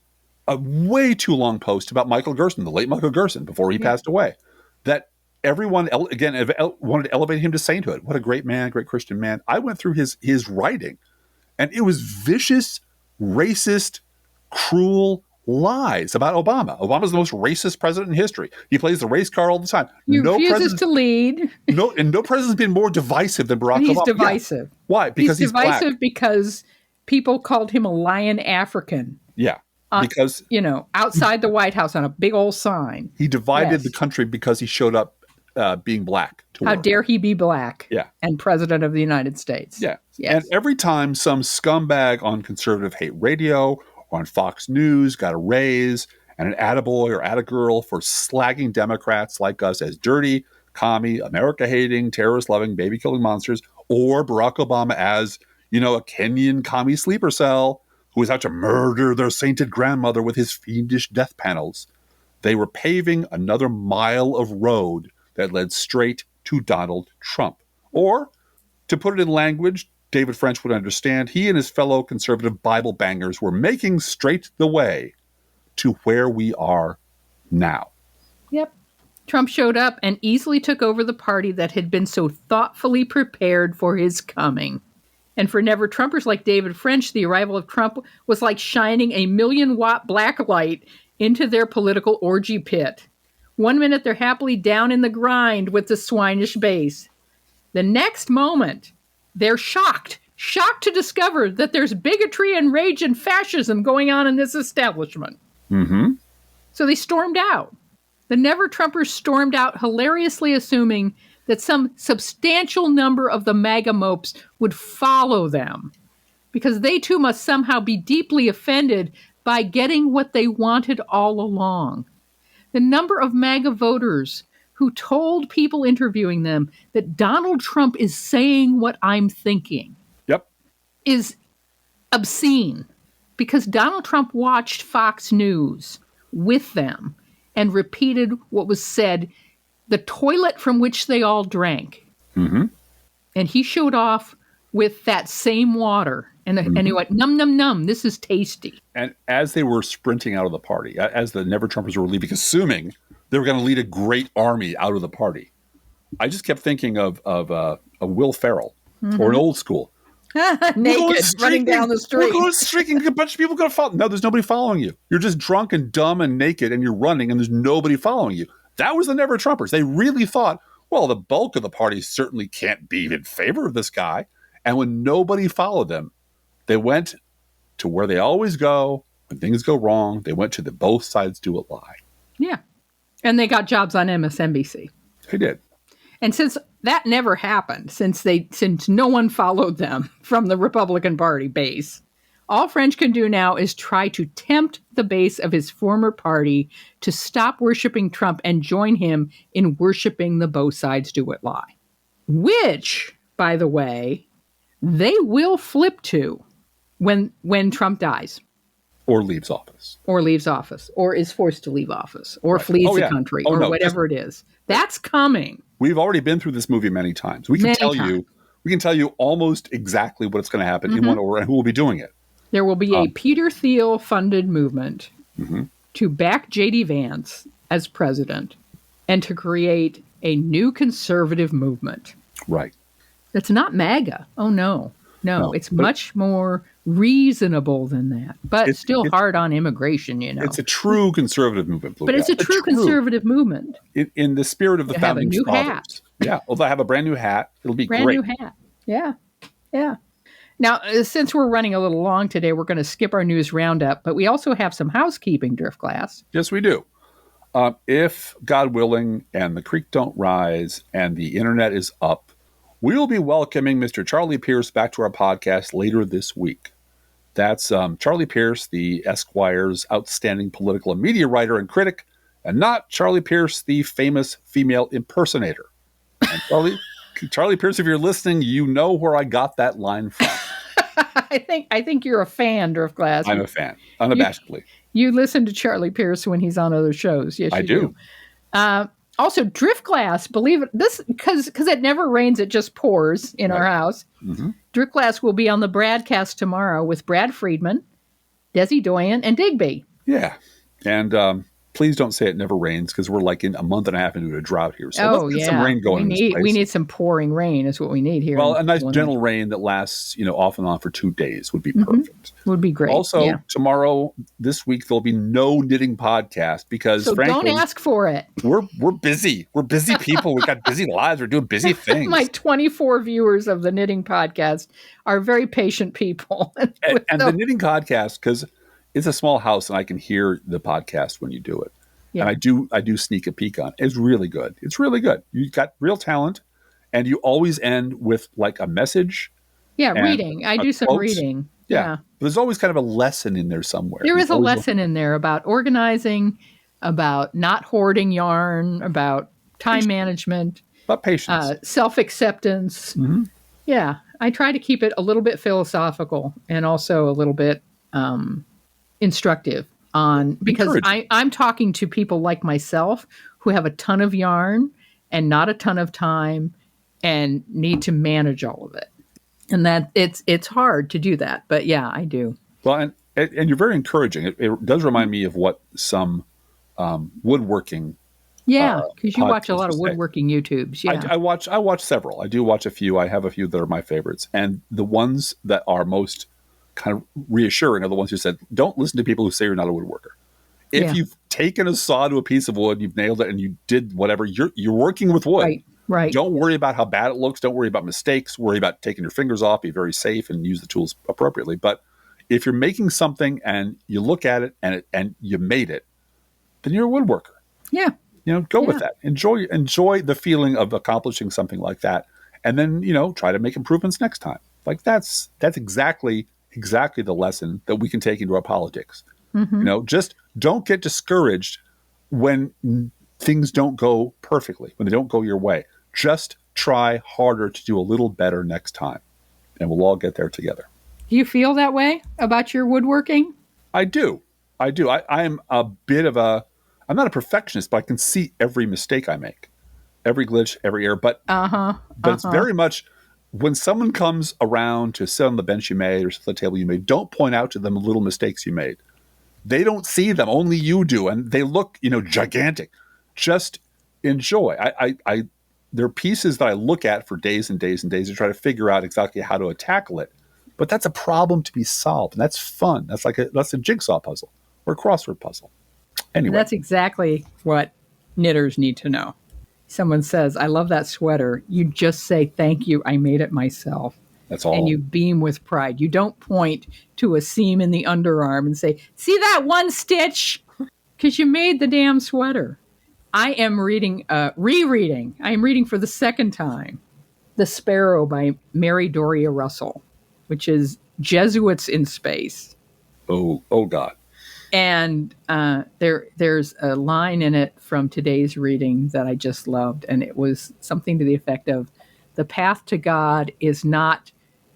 a way too long post about Michael Gerson, the late Michael Gerson, before he passed away, that everyone, again, wanted to elevate him to sainthood. What a great man, great Christian man. I went through his writing, and it was vicious, racist, cruel lies about Obama. Obama's the most racist president in history. He plays the race card all the time. He refuses to lead. No president's been more divisive than Barack Obama. He's divisive. Yeah. Why? Because he's divisive black. Because people called him a lion African. Yeah. Because outside the White House on a big old sign. He divided the country because he showed up being black. How dare he be black? Yeah. And president of the United States. Yeah. Yes. And every time some scumbag on conservative hate radio or on Fox News got a raise and an attaboy or attagirl for slagging Democrats like us as dirty, commie, America-hating, terrorist-loving, baby-killing monsters, or Barack Obama as, a Kenyan commie sleeper cell who was out to murder their sainted grandmother with his fiendish death panels, they were paving another mile of road that led straight to Donald Trump. Or, to put it in language David French would understand, he and his fellow conservative Bible bangers were making straight the way to where we are now. Yep. Trump showed up and easily took over the party that had been so thoughtfully prepared for his coming. And for never-Trumpers like David French, the arrival of Trump was like shining a 1,000,000-watt black light into their political orgy pit. 1 minute, they're happily down in the grind with the swinish base. The next moment, they're shocked to discover that there's bigotry and rage and fascism going on in this establishment. Mm-hmm. So they stormed out. The never-Trumpers stormed out, hilariously assuming that some substantial number of the MAGA mopes would follow them, because they too must somehow be deeply offended by getting what they wanted all along. The number of MAGA voters who told people interviewing them that Donald Trump is saying what I'm thinking is obscene, because Donald Trump watched Fox News with them and repeated what was said, the toilet from which they all drank. Mm-hmm. And he showed off with that same water. And he went, num, num, num, this is tasty. And as they were sprinting out of the party, as the never-Trumpers were leaving, assuming they were going to lead a great army out of the party, I just kept thinking of Will Ferrell, or an old school. Naked, running down the street. We're going streaking. A bunch of people going to follow. No, there's nobody following you. You're just drunk and dumb and naked, and you're running, and there's nobody following you. That was the Never Trumpers. They really thought, well, the bulk of the party certainly can't be in favor of this guy. And when nobody followed them, they went to where they always go when things go wrong. They went to the both sides do it lie. Yeah. And they got jobs on MSNBC. They did. And since that never happened, since no one followed them from the Republican Party base, all French can do now is try to tempt the base of his former party to stop worshiping Trump and join him in worshiping the both sides do it lie. Which, by the way, they will flip to when Trump dies. Or leaves office. Or is forced to leave office, or flees the country, or whatever it is. That's coming. We've already been through this movie many times. We can tell you almost exactly what's going to happen in one order and who will be doing it. There will be a Peter Thiel-funded movement to back J.D. Vance as president and to create a new conservative movement. Right. It's not MAGA. Oh, no. No, it's much more reasonable than that, but it's still hard on immigration, you know. It's a true conservative movement. But it's a true conservative movement. In the spirit of the founding fathers. Have a new hat. Yeah, well, they'll have a brand new hat. It'll be great. Brand new hat. Yeah, yeah. Now, since we're running a little long today, we're going to skip our news roundup, but we also have some housekeeping, Drift Glass. Yes, we do. If, God willing, and the creek don't rise, and the internet is up, we will be welcoming Mr. Charlie Pierce back to our podcast later this week. That's Charlie Pierce, the Esquire's outstanding political and media writer and critic, and not Charlie Pierce, the famous female impersonator. And Charlie Pierce, if you're listening, you know where I got that line from. I think you're a fan, Drift Glass. I'm a fan, unabashedly. You listen to Charlie Pierce when he's on other shows. Yes, I do. Also, Drift Glass, believe it, this because it never rains, it just pours in our house. Mm-hmm. Drift Glass will be on the Bradcast tomorrow with Brad Friedman, Desi Doyen, and Digby. Yeah, and please don't say it never rains because we're like in a month and a half into a drought here. So let's get some rain going. We need some pouring rain is what we need here. Well, a nice gentle rain that lasts, off and on for 2 days would be perfect. Would be great. Also, tomorrow, this week, there'll be no knitting podcast because, frankly, don't ask for it. We're busy. We're busy people. We've got busy lives. We're doing busy things. My 24 viewers of the knitting podcast are very patient people. and the knitting podcast, because it's a small house and I can hear the podcast when you do it. Yeah. And I do sneak a peek on it. It's really good. It's really good. You've got real talent and you always end with like a message. Yeah, reading. I do some reading. Yeah. But there's always kind of a lesson in there somewhere. There is a lesson in there about organizing, about not hoarding yarn, about time management. About patience. Self-acceptance. Mm-hmm. Yeah. I try to keep it a little bit philosophical and also a little bit instructive because I'm talking to people like myself who have a ton of yarn and not a ton of time and need to manage all of it. And that it's hard to do that. But yeah, I do. Well, and you're very encouraging. It does remind me of what some woodworking. Yeah, because you watch a lot of woodworking YouTubes. Yeah, I watch several. I do watch a few. I have a few that are my favorites. And the ones that are most kind of reassuring are the ones who said, don't listen to people who say you're not a woodworker. If you've taken a saw to a piece of wood, you've nailed it, and you did whatever, you're working with wood. Right. Don't worry about how bad it looks. Don't worry about mistakes. Worry about taking your fingers off. Be very safe and use the tools appropriately. But if you're making something and you look at it and you made it, then you're a woodworker. Yeah. Go with that. Enjoy the feeling of accomplishing something like that. And then, try to make improvements next time. Like that's exactly the lesson that we can take into our politics. Mm-hmm. Just don't get discouraged when things don't go perfectly, when they don't go your way. Just try harder to do a little better next time, and we'll all get there together. Do you feel that way about your woodworking? I do. I am a bit of I'm not a perfectionist, but I can see every mistake I make, every glitch, every error. But it's very much when someone comes around to sit on the bench you made or sit at the table you made, don't point out to them the little mistakes you made. They don't see them, only you do, and they look, gigantic. Just enjoy. There are pieces that I look at for days and days and days to try to figure out exactly how to tackle it. But that's a problem to be solved, and that's fun. That's a jigsaw puzzle or a crossword puzzle. Anyway. That's exactly what knitters need to know. Someone says, I love that sweater. You just say, thank you, I made it myself. That's all. And you beam with pride. You don't point to a seam in the underarm and say, see that one stitch? Because you made the damn sweater. I am reading for the second time, The Sparrow by Mary Doria Russell, which is Jesuits in Space. Oh God. And there's a line in it from today's reading that I just loved, and it was something to the effect of, the path to God is not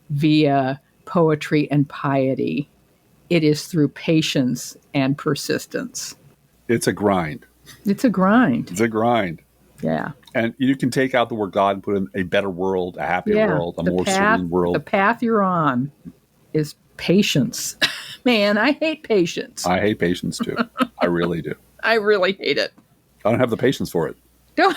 via poetry and piety. It is through patience and persistence. It's a grind. It's a grind. It's a grind. Yeah. And you can take out the word God and put in a better world, a happier world, a more serene world. The path you're on is patience. Man, I hate patience. I hate patience too. I really do. I really hate it. I don't have the patience for it. Don't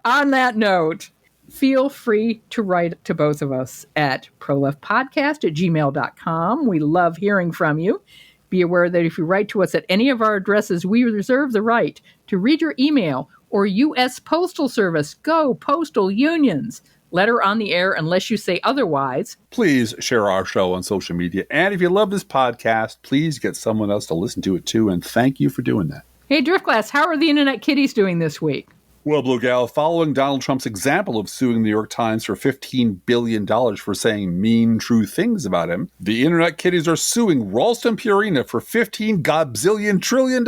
On that note, feel free to write to both of us at proleftpodcast@gmail.com. We love hearing from you. Be aware that if you write to us at any of our addresses, we reserve the right to read your email or U.S. Postal Service. Go Postal Unions. Letter on the air unless you say otherwise. Please share our show on social media. And if you love this podcast, please get someone else to listen to it too. And thank you for doing that. Hey, Driftglass, how are the Internet Kitties doing this week? Well, Blue Gal, following Donald Trump's example of suing the New York Times for $15 billion for saying mean, true things about him, the Internet Kitties are suing Ralston Purina for $15 gobzillion trillion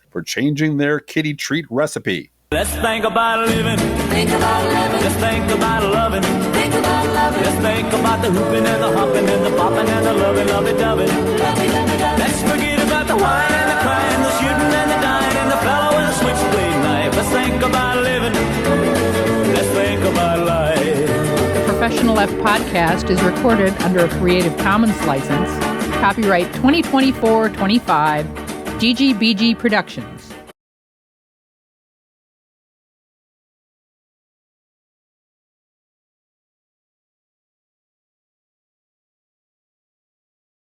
for changing their kitty treat recipe. Let's think about living. Think about living. Let's think about loving. Think about loving. Let's think about the hooping and the hopping and the popping and the lovey-dovey. Let's forget about the wine and the crying, the shooting and the dying, and the fellow with a switchblade knife. Let's think about living. Let's think about life. The Professional Left podcast is recorded under a Creative Commons license. Copyright 2024-25, GGBG Productions.